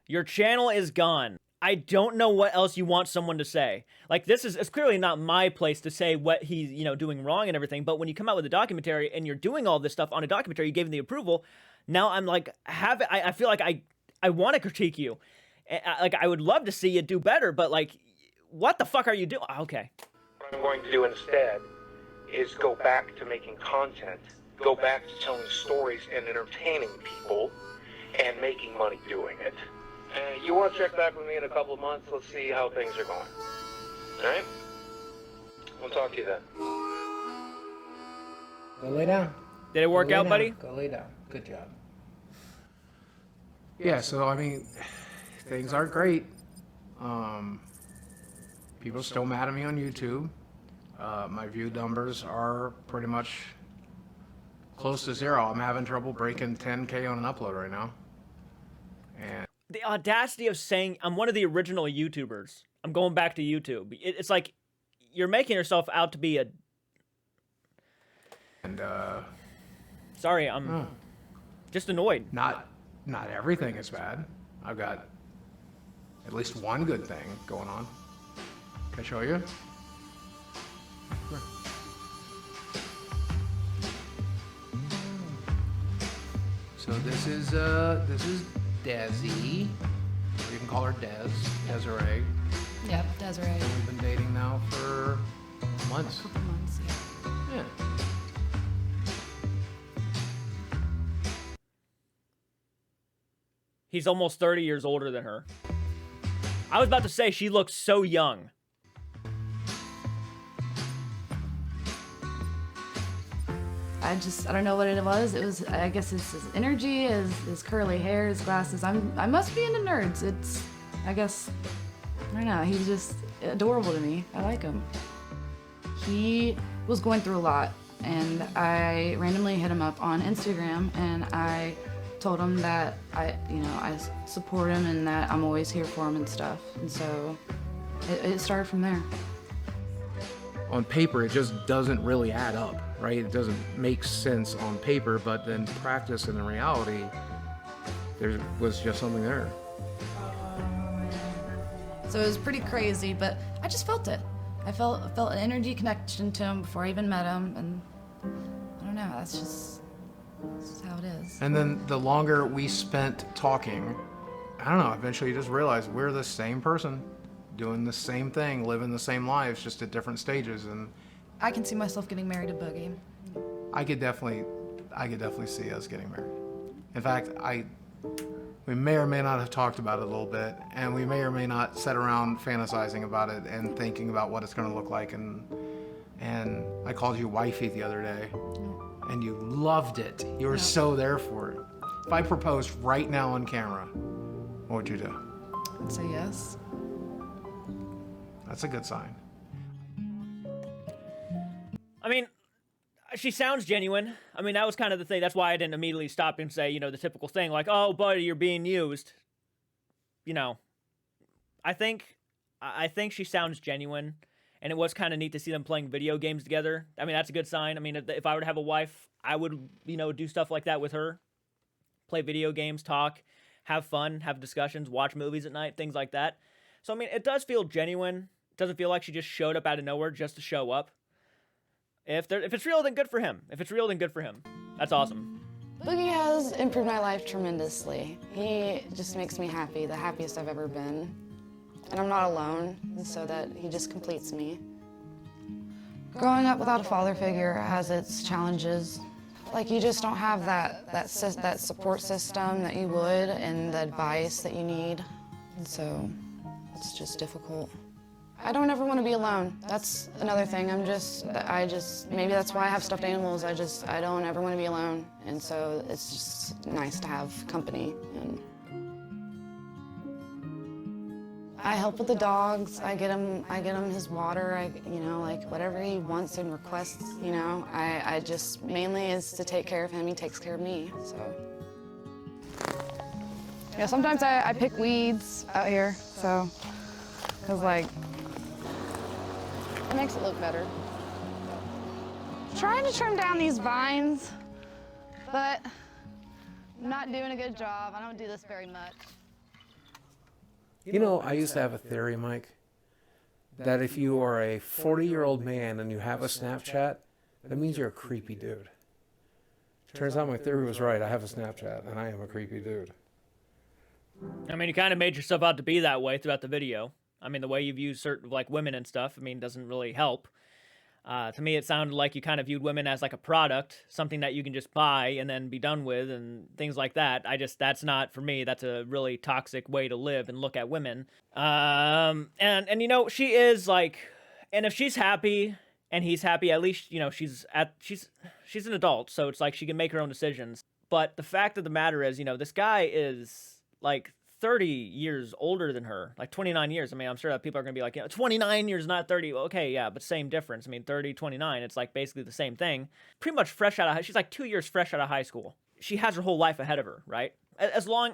Your channel is gone. I don't know what else you want someone to say. Like, it's clearly not my place to say what he's, you know, doing wrong and everything, but when you come out with a documentary and you're doing all this stuff on a documentary, you gave him the approval, now I'm like, I feel like I want to critique you. Like, I would love to see you do better, but like, what the fuck are you doing? Okay. What I'm going to do instead is go back to making content, go back to telling stories and entertaining people and making money doing it. You want to check back with me in a couple of months? Let's see how things are going. All right? We'll talk to you then. Go lay down. Did it work Go lay out, down. buddy? Go lay down. Good job. Yeah, so I mean, things aren't great. People are still mad at me on YouTube. My view numbers are pretty much close to zero. I'm having trouble breaking 10K on an upload right now. And The audacity of saying I'm one of the original YouTubers. I'm going back to YouTube. It's like you're making yourself out to be a... And Sorry, I'm just annoyed. Not everything is bad. I've got at least one good thing going on. Can I show you? Sure. So this is Desi. You can call her Desiree. Yep, Desiree. We've been dating now for months. A couple months, Yeah. He's almost 30 years older than her. I was about to say she looks so young. I don't know what it was. It was, I guess it's his energy, his curly hair, his glasses. I must be into nerds. I don't know, he's just adorable to me. I like him. He was going through a lot, and I randomly hit him up on Instagram, and I told him that I support him and that I'm always here for him and stuff. And so it started from there. On paper, it just doesn't really add up, right? It doesn't make sense on paper, but then practice and in reality, there was just something there. So it was pretty crazy, but I just felt it. I felt an energy connection to him before I even met him, and I don't know, that's just how it is. And then the longer we spent talking, I don't know, eventually you just realize we're the same person, doing the same thing, living the same lives, just at different stages. And I can see myself getting married to Boogie. I could definitely see us getting married. In fact, we may or may not have talked about it a little bit, and we may or may not sit around fantasizing about it and thinking about what it's going to look like. And I called you wifey the other day, and you loved it. You were so there for it. If I proposed right now on camera, what would you do? I'd say yes. That's a good sign. I mean, she sounds genuine. I mean, that was kind of the thing. That's why I didn't immediately stop and say, the typical thing like, oh, buddy, you're being used. I think she sounds genuine, and it was kind of neat to see them playing video games together. I mean, that's a good sign. I mean, if I were to have a wife, I would, do stuff like that with her. Play video games, talk, have fun, have discussions, watch movies at night, things like that. So, I mean, it does feel genuine. It doesn't feel like she just showed up out of nowhere just to show up. If it's real, then good for him. If it's real, then good for him. That's awesome. Boogie has improved my life tremendously. He just makes me happy, the happiest I've ever been. And I'm not alone, so that he just completes me. Growing up without a father figure has its challenges. Like, you just don't have that support system that you would and the advice that you need. And so it's just difficult. I don't ever want to be alone. That's another thing. Maybe that's why I have stuffed animals. I don't ever want to be alone. And so it's just nice to have company. And I help with the dogs. I get him his water. Like whatever he wants and requests, I just mainly is to take care of him. He takes care of me, so. Yeah, sometimes I pick weeds out here, so, cause it makes it look better. Trying to trim down these vines, but I'm not doing a good job. I don't do this very much. I used to have a theory, Mike, that if you are a 40-year-old man and you have a Snapchat, that means you're a creepy dude. Turns out my theory was right. I have a Snapchat, and I am a creepy dude. I mean, you kind of made yourself out to be that way throughout the video. I mean, the way you've used certain, women and stuff, doesn't really help. To me, it sounded like you kind of viewed women as like a product, something that you can just buy and then be done with and things like that. That's not, for me, that's a really toxic way to live and look at women. And she is and if she's happy and he's happy, at least, she's an adult, so it's like she can make her own decisions. But the fact of the matter is, this guy is 30 years older than her, 29 years. I mean, I'm sure that people are going to be like, 29 years, not 30. Well, okay, yeah, but same difference. I mean, 30, 29, it's basically the same thing. Pretty much fresh out of, she's 2 years fresh out of high school. She has her whole life ahead of her, right? As long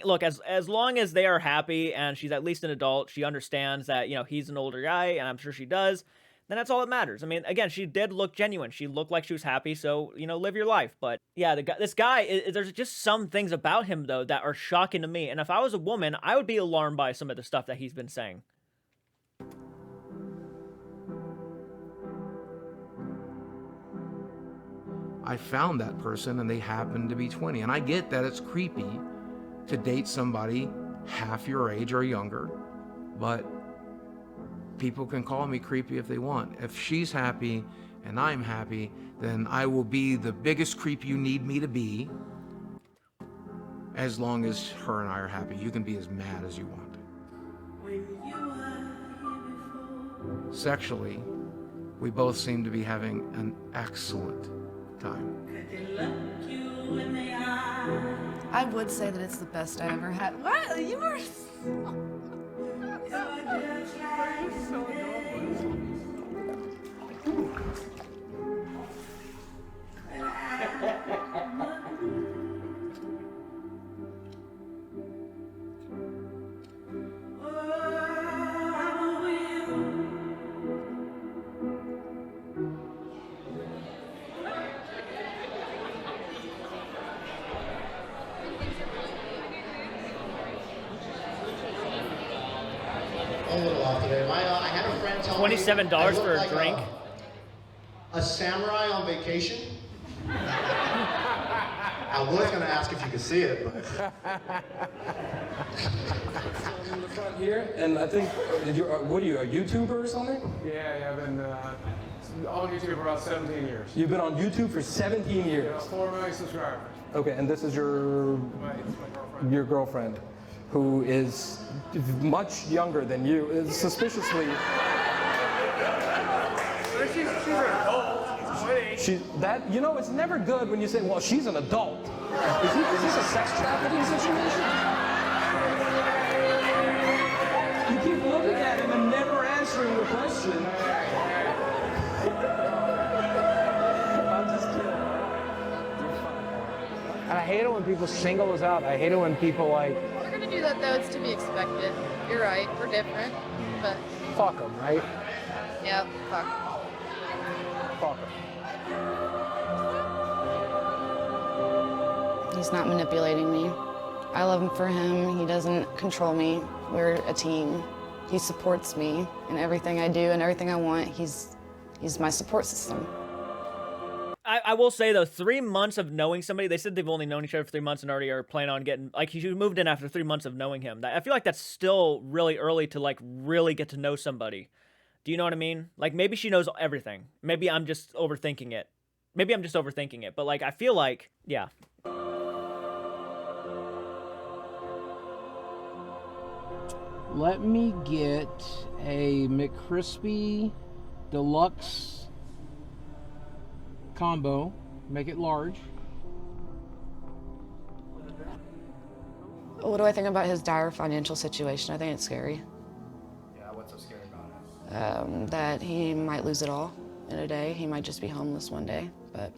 as they are happy and she's at least an adult, she understands that, he's an older guy, and I'm sure she does, then that's all that matters. I mean, again, she did look genuine. She looked like she was happy, so, you know, live your life. But yeah, this guy, there's just some things about him, though, that are shocking to me. And if I was a woman, I would be alarmed by some of the stuff that he's been saying. I found that person and they happened to be 20. And I get that it's creepy to date somebody half your age or younger, but people can call me creepy if they want. If she's happy and I'm happy, then I will be the biggest creep you need me to be, as long as her and I are happy. You can be as mad as you want. Sexually, we both seem to be having an excellent time. I would say that it's the best I ever had. What? You were I had a friend tell me $27 I look for a like drink. A samurai on vacation. I was going to ask if you could see it, but. In the front here, and I think, what are you, a YouTuber or something? Yeah, I've been on YouTube for about 17 years. You've been on YouTube for 17 years. Yeah, 4 million subscribers. Okay, and this is your girlfriend, who is much younger than you, is suspiciously. She's an adult. She that you know, it's never good when you say, "Well, she's an adult." Is this a sex trafficking situation? You keep looking at him and never answering the question. I'm just kidding. And I hate it when people single us out. I hate it when people like. We're gonna do that though. It's to be expected. You're right. We're different, but Fuck them, right? yeah, fuck. Fuck them. He's not manipulating me. I love him for him. He doesn't control me. We're a team. He supports me in everything I do and everything I want. He's my support system. I will say, though, 3 months of knowing somebody, they said they've only known each other for 3 months and already are planning on getting, like, he moved in after 3 months of knowing him. I feel like that's still really early to, like, really get to know somebody. Do you know what I mean? Like, maybe she knows everything. Maybe I'm just overthinking it. But, like, I feel like, yeah. Let me get a McCrispy Deluxe combo. Make it large. What do I think about his dire financial situation? I think it's scary. Yeah, what's so scary about it? That he might lose it all in a day. He might just be homeless one day, but.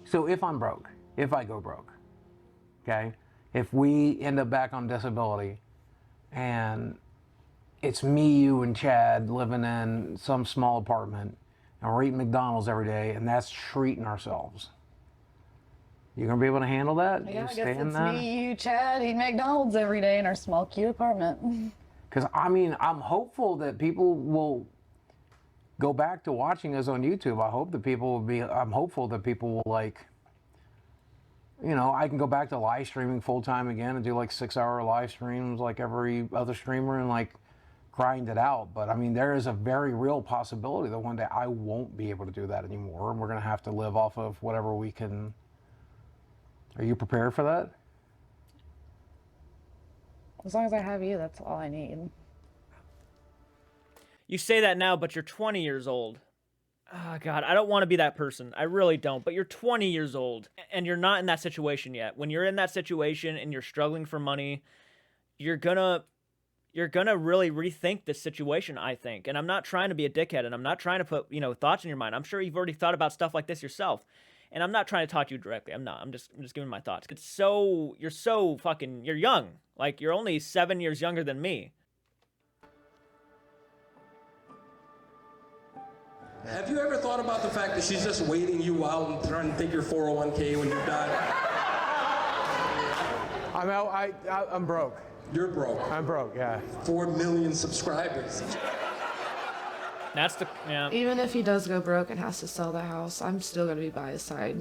So if I'm broke, if I go broke, okay, if we end up back on disability and it's me, you, and Chad living in some small apartment and we're eating McDonald's every day and that's treating ourselves, you gonna be able to handle that? Yeah, You I guess stay in it's that? me, you, Chad, eating McDonald's every day in our small, cute apartment. Because, I mean, I'm hopeful that people will go back to watching us on YouTube. I'm hopeful that people will, like, you know, I can go back to live streaming full time again and do like 6-hour live streams like every other streamer and like grind it out. But I mean, there is a very real possibility that one day I won't be able to do that anymore and we're going to have to live off of whatever we can. Are you prepared for that? As long as I have you, that's all I need. You say that now, but you're 20 years old. Oh, God, I don't want to be that person. I really don't. But you're 20 years old, and you're not in that situation yet. When you're in that situation and you're struggling for money, you're gonna really rethink this situation, I think. And I'm not trying to be a dickhead, and I'm not trying to put, you know, thoughts in your mind. I'm sure you've already thought about stuff like this yourself. And I'm not trying to talk to you directly. I'm not. I'm just giving my thoughts. You're young. Like, you're only 7 years younger than me. Have you ever thought about the fact that she's just waiting you out and trying to take your 401k when you're done? I'm out. I'm broke. You're broke. I'm broke, yeah. 4 million subscribers. That's the, yeah. Even if he does go broke and has to sell the house, I'm still gonna be by his side.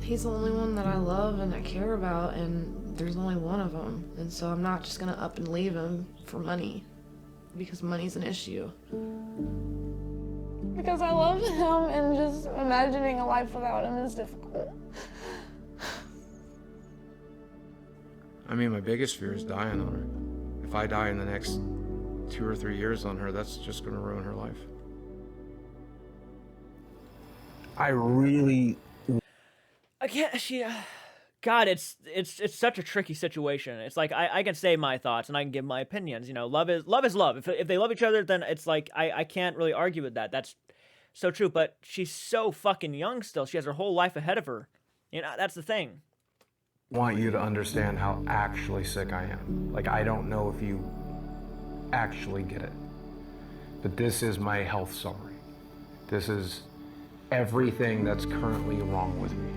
He's the only one that I love and I care about, and there's only one of them. And so I'm not just gonna up and leave him for money, because money's an issue. Because I love him, and just imagining a life without him is difficult. I mean, my biggest fear is dying on her. If I die in the next 2 or 3 years on her, that's just gonna ruin her life. I really... I can't, God, it's such a tricky situation. It's like, I can say my thoughts and I can give my opinions, you know, love is love. If they love each other, then it's like, I can't really argue with that. That's so true, but she's so fucking young still. She has her whole life ahead of her. You know, that's the thing. want you to understand how actually sick I am. Like, I don't know if you actually get it, but this is my health summary. This is everything that's currently wrong with me.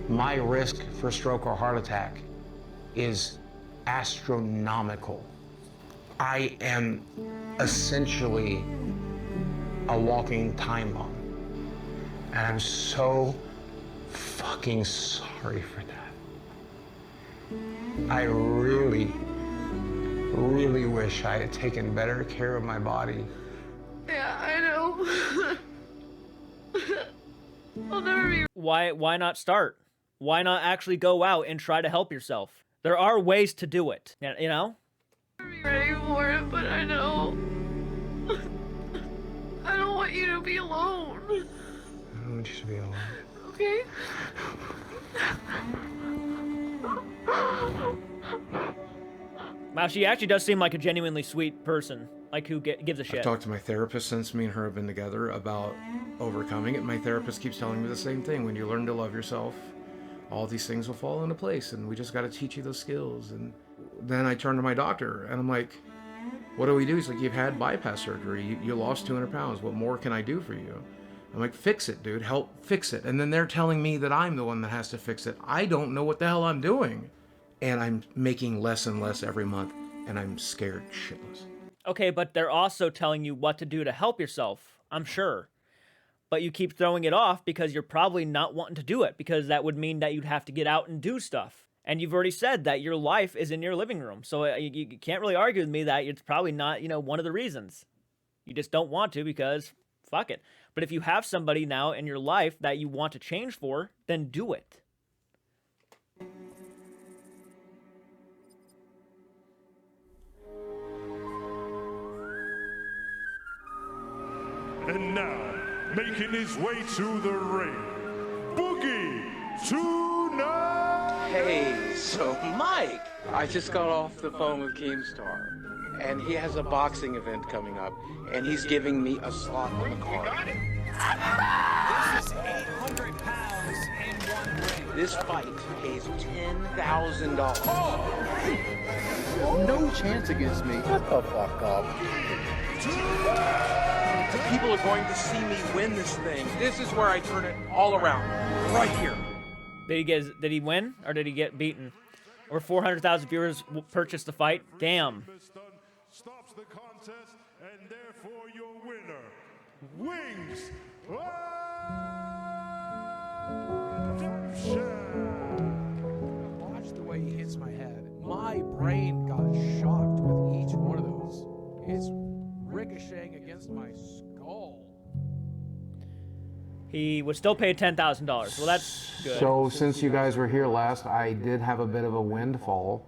My risk for stroke or heart attack is astronomical. I am essentially a walking time bomb. And I'm so fucking sorry for that. I really, really wish I had taken better care of my body. Yeah, I know. I'll never be. Why not start? Why not actually go out and try to help yourself? There are ways to do it, you know? Be ready for it, but I know. I don't want you to be alone. I don't want you to be alone. Okay? Wow, she actually does seem like a genuinely sweet person. Like, who gives a shit. I've talked to my therapist since me and her have been together about overcoming it. My therapist keeps telling me the same thing. When you learn to love yourself, all these things will fall into place, and we just got to teach you those skills. And then I turn to my doctor, and I'm like, what do we do? He's like, you've had bypass surgery. You lost 200 pounds. What more can I do for you? I'm like, fix it, dude. Help fix it. And then they're telling me that I'm the one that has to fix it. I don't know what the hell I'm doing. And I'm making less and less every month, and I'm scared shitless. Okay, but they're also telling you what to do to help yourself, I'm sure. But you keep throwing it off because you're probably not wanting to do it, because that would mean that you'd have to get out and do stuff. And you've already said that your life is in your living room. So you can't really argue with me that it's probably not, one of the reasons. You just don't want to because fuck it. But if you have somebody now in your life that you want to change for, then do it. And now, making his way to the ring, Boogie2988's. Hey, so Mike, I just got off the phone with Keemstar, and he has a boxing event coming up, and he's giving me a slot on the card. This is 800 pounds in one ring. This fight pays $10,000. Oh! No chance against me. Shut the fuck up. People are going to see me win this thing. This is where I turn it all around. Right here. Did he win or did he get beaten? Over 400,000 viewers purchased the fight. Damn. Stops the contest, and therefore your winner, Wings. Watch the way he hits my head. My brain got shocked with each one of those. It's ricocheting against my skull. He was still paid $10,000. Well, that's good. So since you guys were here last, I did have a bit of a windfall,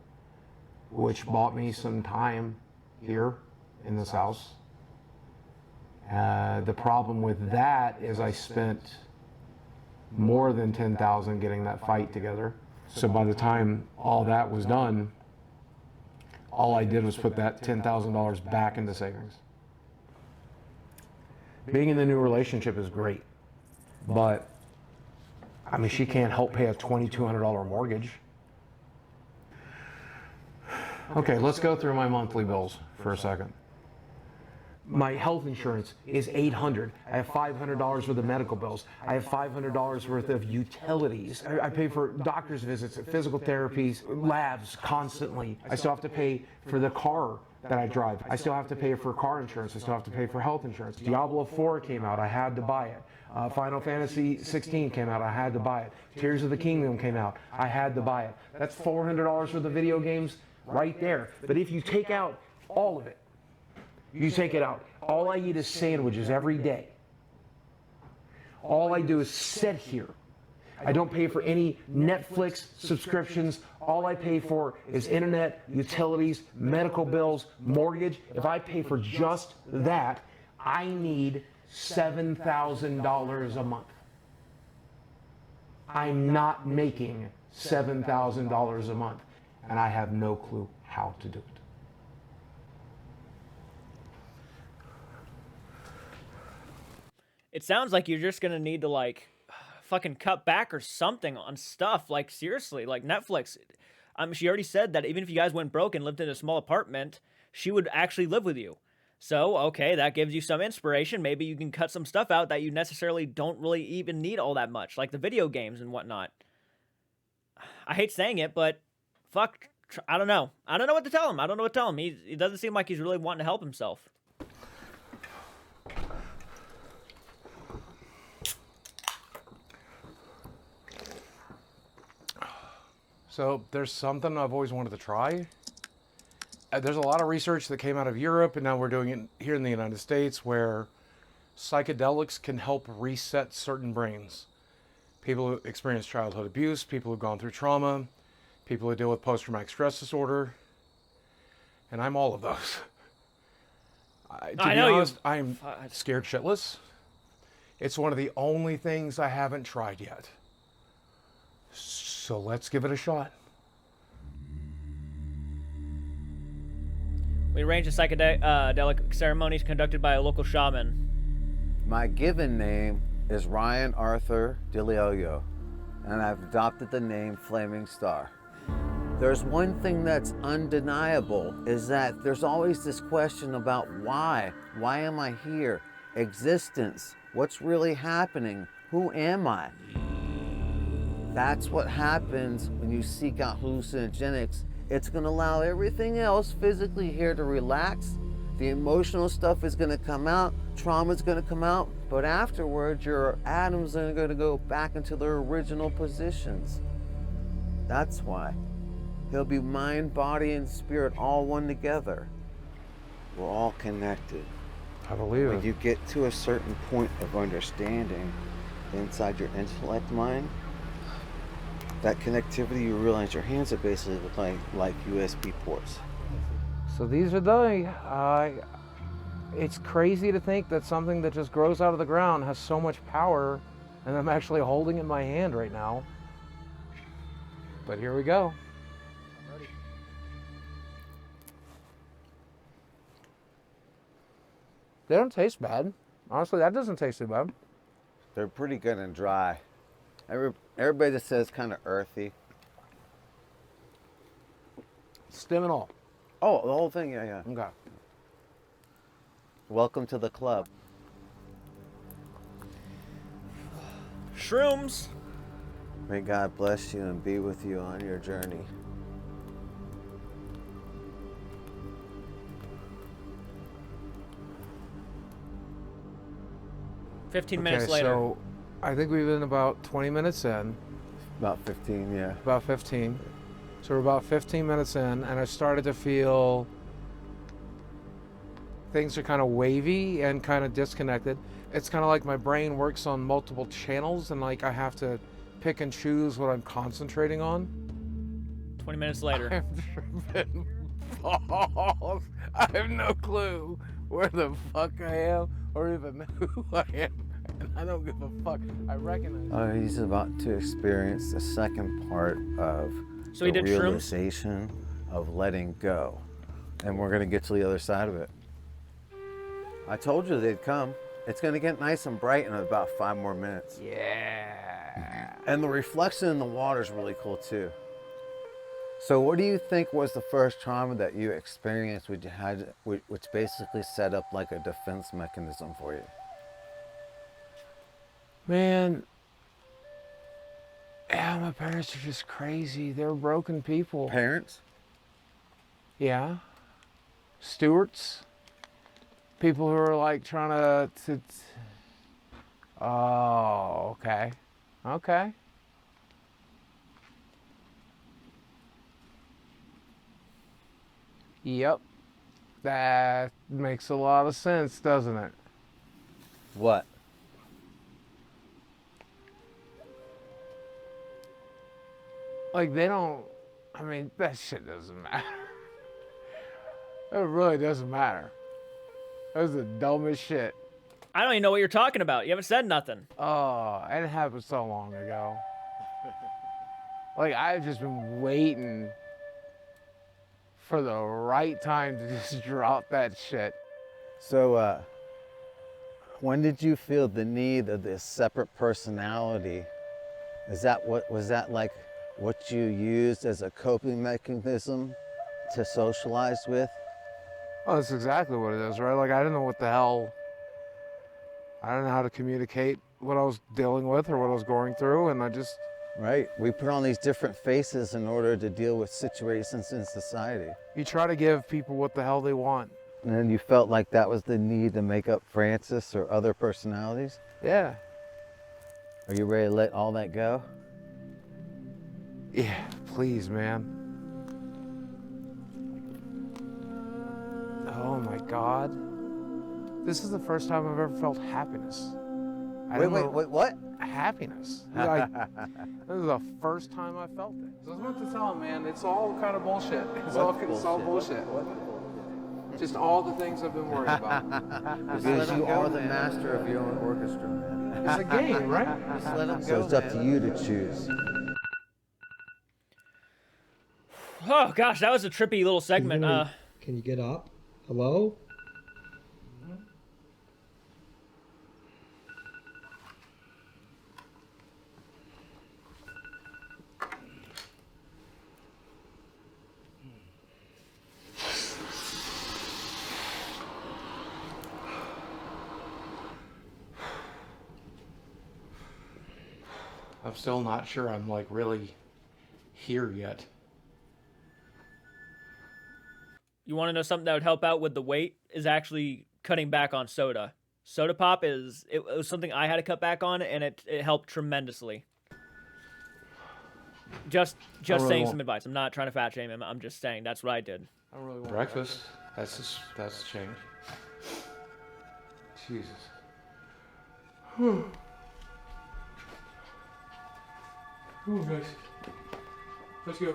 which bought me some time here in this house. The problem with that is I spent more than $10,000 getting that fight together. So by the time all that was done, all I did was put that $10,000 back into savings. Being in the new relationship is great, but I mean, she can't help pay a $2,200 mortgage. Okay, let's go through my monthly bills for a second. My health insurance is $800. I have $500 worth of medical bills. I have $500 worth of utilities. I pay for doctor's visits, physical therapies, labs constantly. I still have to pay for the car that I drive. I still have to pay for car insurance. I still have to pay for health insurance. Diablo 4 came out. I had to buy it. Final Fantasy 16 came out. I had to buy it. Tears of the Kingdom came out. I had to buy it. That's $400 worth of video games right there. But if you take out all of it, you take it out. All I eat is sandwiches every day. All I do is sit here. I don't pay for any Netflix subscriptions. All I pay for is internet, utilities, medical bills, mortgage. If I pay for just that, I need $7,000 a month. I'm not making $7,000 a month, and I have no clue how to do it. It sounds like you're just gonna need to like fucking cut back or something on stuff. Like seriously, like Netflix. She already said that even if you guys went broke and lived in a small apartment, she would actually live with you. So, okay, that gives you some inspiration. Maybe you can cut some stuff out that you necessarily don't really even need all that much, like the video games and whatnot. I hate saying it, but fuck, I don't know. I don't know what to tell him. I don't know what to tell him. He doesn't seem like he's really wanting to help himself. So there's something I've always wanted to try. There's a lot of research that came out of Europe, and now we're doing it here in the United States, where psychedelics can help reset certain brains. People who experience childhood abuse, people who've gone through trauma, people who deal with post-traumatic stress disorder, and I'm all of those. To be honest, I'm scared shitless. It's one of the only things I haven't tried yet. So let's give it a shot. We arranged a psychedelic ceremonies conducted by a local shaman. My given name is Ryan Arthur DeLeolio, and I've adopted the name Flaming Star. There's one thing that's undeniable, is that there's always this question about why? Why am I here? Existence. What's really happening? Who am I? That's what happens when you seek out hallucinogenics. It's going to allow everything else physically here to relax. The emotional stuff is going to come out. Trauma is going to come out. But afterwards, your atoms are going to go back into their original positions. That's why. He'll be mind, body, and spirit all one together. We're all connected. I believe it. When you get to a certain point of understanding inside your intellect mind, that connectivity, you realize your hands are basically like USB ports. So these are they. It's crazy to think that something that just grows out of the ground has so much power, and I'm actually holding it in my hand right now. But here we go. They don't taste bad. Honestly, that doesn't taste too bad. They're pretty good and dry. Everybody that says kind of earthy. Stem and all. Oh, the whole thing, yeah. Okay. Welcome to the club. Shrooms. May God bless you and be with you on your journey. Fifteen minutes later. So I think we've been about 20 minutes in. About 15, yeah. About 15. So we're about 15 minutes in, and I started to feel things are kind of wavy and kind of disconnected. It's kind of like my brain works on multiple channels, and like I have to pick and choose what I'm concentrating on. 20 minutes later. I've driven balls. I have no clue where the fuck I am or even who I am. And I don't give a fuck. I recognize. He's about to experience the second part of So he the did shrooms? realization of letting go. And we're going to get to the other side of it. I told you they'd come. It's going to get nice and bright in about 5 more minutes. Yeah. And the reflection in the water is really cool too. So what do you think was the first trauma that you experienced which basically set up like a defense mechanism for you? Man, yeah, my parents are just crazy. They're broken people. Parents? Yeah. Stewards. People who are like trying to oh, okay. Okay. Yep. That makes a lot of sense, doesn't it? What? Like, they don't, I mean, that shit doesn't matter. It really doesn't matter. That was the dumbest shit. I don't even know what you're talking about. You haven't said nothing. Oh, it happened so long ago. Like, I've just been waiting for the right time to just drop that shit. So, when did you feel the need of this separate personality? Was that like what you used as a coping mechanism to socialize with? Oh, that's exactly what it is, right? Like, I didn't know what the hell, I didn't know how to communicate what I was dealing with or what I was going through, and I just... Right, we put on these different faces in order to deal with situations in society. You try to give people what the hell they want. And then you felt like that was the need to make up Francis or other personalities? Yeah. Are you ready to let all that go? Yeah, please, man. Oh my God. This is the first time I've ever felt happiness. Wait, what? Happiness. Like, this is the first time I felt it. So I was about to tell him, man, it's all kind of bullshit. It's all bullshit. Just all the things I've been worried about. Because you are the master of your own orchestra, man. It's a game, right? Just let them go. So it's up to you to choose. Oh gosh, that was a trippy little segment. Can you get up? Hello? I'm still not sure I'm like really here yet. You want to know something that would help out with the weight? Is actually cutting back on soda. Soda pop it was something I had to cut back on, and it helped tremendously. Just saying some advice. I'm not trying to fat shame him. I'm just saying that's what I did. I really want breakfast. That's change. Jesus. Oh, guys. Let's go.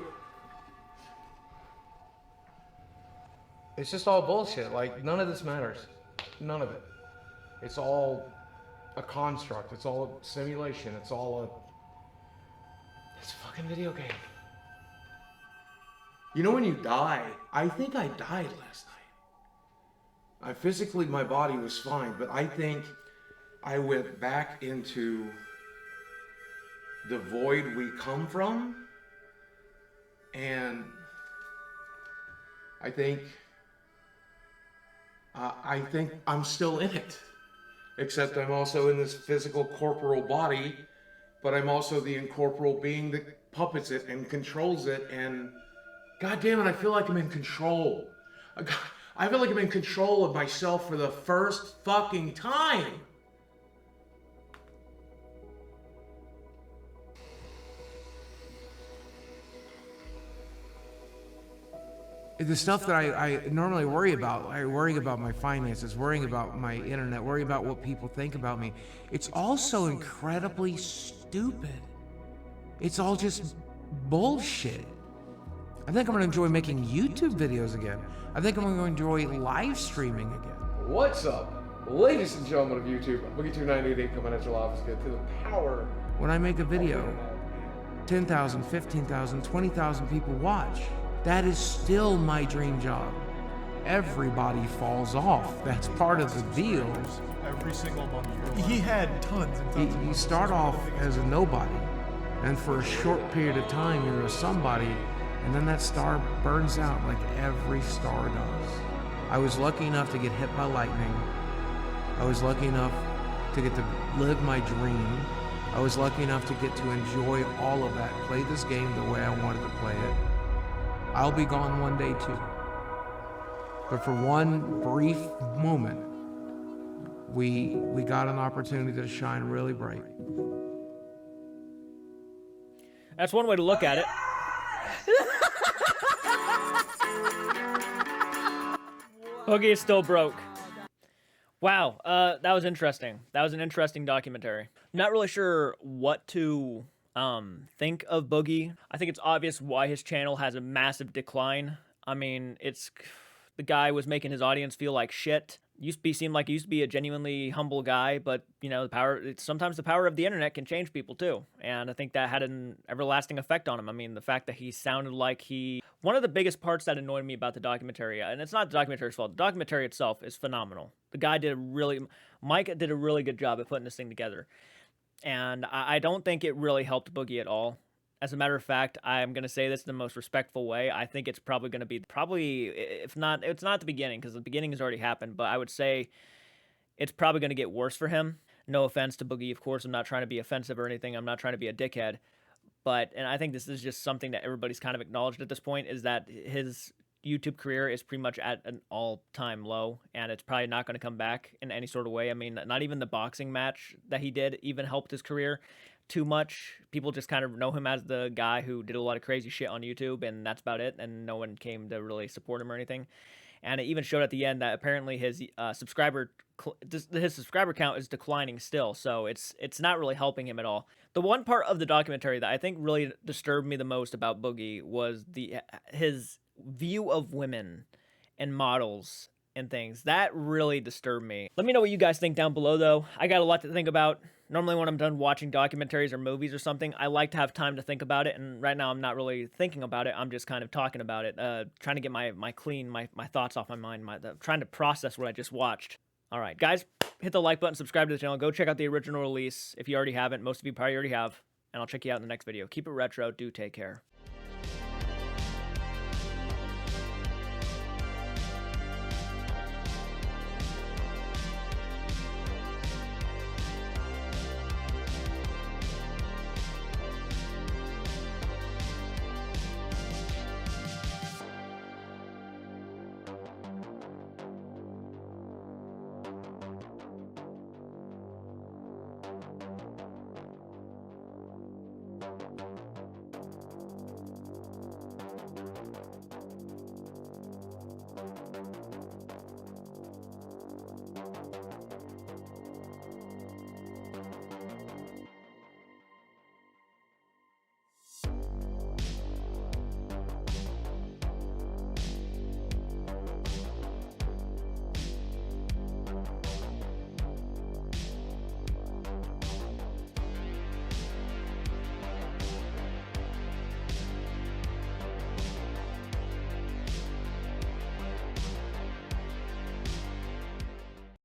It's just all bullshit. Like, none of this matters. None of it. It's all a construct. It's all a simulation. It's a fucking video game. You know when you die, I think I died last night. Physically, my body was fine, but I think I went back into the void we come from, and I think I'm still in it, except I'm also in this physical corporal body, but I'm also the incorporeal being that puppets it and controls it, and God damn it, I feel like I'm in control. I feel like I'm in control of myself for the first fucking time. The stuff that I normally worry about, I worry about my finances, worrying about my internet, worry about what people think about me. It's all so incredibly stupid. It's all just bullshit. I think I'm gonna enjoy making YouTube videos again. I think I'm gonna enjoy live streaming again. What's up, ladies and gentlemen of YouTube? Boogie2988 coming at your office again to the power. When I make a video, 10,000, 15,000, 20,000 people watch. That is still my dream job. Everybody falls off. That's part of the deal. Every single month. He had tons and tons. You start off as a nobody, and for a short period of time you're a somebody, and then that star burns out like every star does. I was lucky enough to get hit by lightning. I was lucky enough to get to live my dream. I was lucky enough to get to enjoy all of that, play this game the way I wanted to play it. I'll be gone one day too. But for one brief moment, we got an opportunity to shine really bright. That's one way to look at it. Boogie is still broke. Wow, that was interesting. That was an interesting documentary. Not really sure what to think of Boogie. I think it's obvious why his channel has a massive decline. I mean, the guy was making his audience feel like shit. Seemed like he used to be a genuinely humble guy, but you know, sometimes the power of the internet can change people too. And I think that had an everlasting effect on him. I mean, the fact that he sounded like one of the biggest parts that annoyed me about the documentary, and it's not the documentary's fault, the documentary itself is phenomenal. The guy Mike did a really good job at putting this thing together. And I don't think it really helped Boogie at all. As a matter of fact, I'm going to say this in the most respectful way. I think it's probably going to be if not, it's not the beginning, because the beginning has already happened, but I would say it's probably going to get worse for him. No offense to Boogie, of course. I'm not trying to be offensive or anything. I'm not trying to be a dickhead. And I think this is just something that everybody's kind of acknowledged at this point, is that his YouTube career is pretty much at an all-time low, and it's probably not going to come back in any sort of way. I mean, not even the boxing match that he did even helped his career too much. People just kind of know him as the guy who did a lot of crazy shit on YouTube, and that's about it, and no one came to really support him or anything. And it even showed at the end that apparently his subscriber count is declining still, so it's not really helping him at all. The one part of the documentary that I think really disturbed me the most about Boogie was his view of women and models and things. That really disturbed me. Let me know what you guys think down below, though. I got a lot to think about. Normally when I'm done watching documentaries or movies or something, I like to have time to think about it, and right now I'm not really thinking about it. I'm just kind of talking about it, trying to get my thoughts off my mind, trying to process what I just watched. All right, guys, hit the like button, subscribe to the channel, go check out the original release if you already haven't. Most of you probably already have, and I'll check you out in the next video. Keep it retro. Do take care.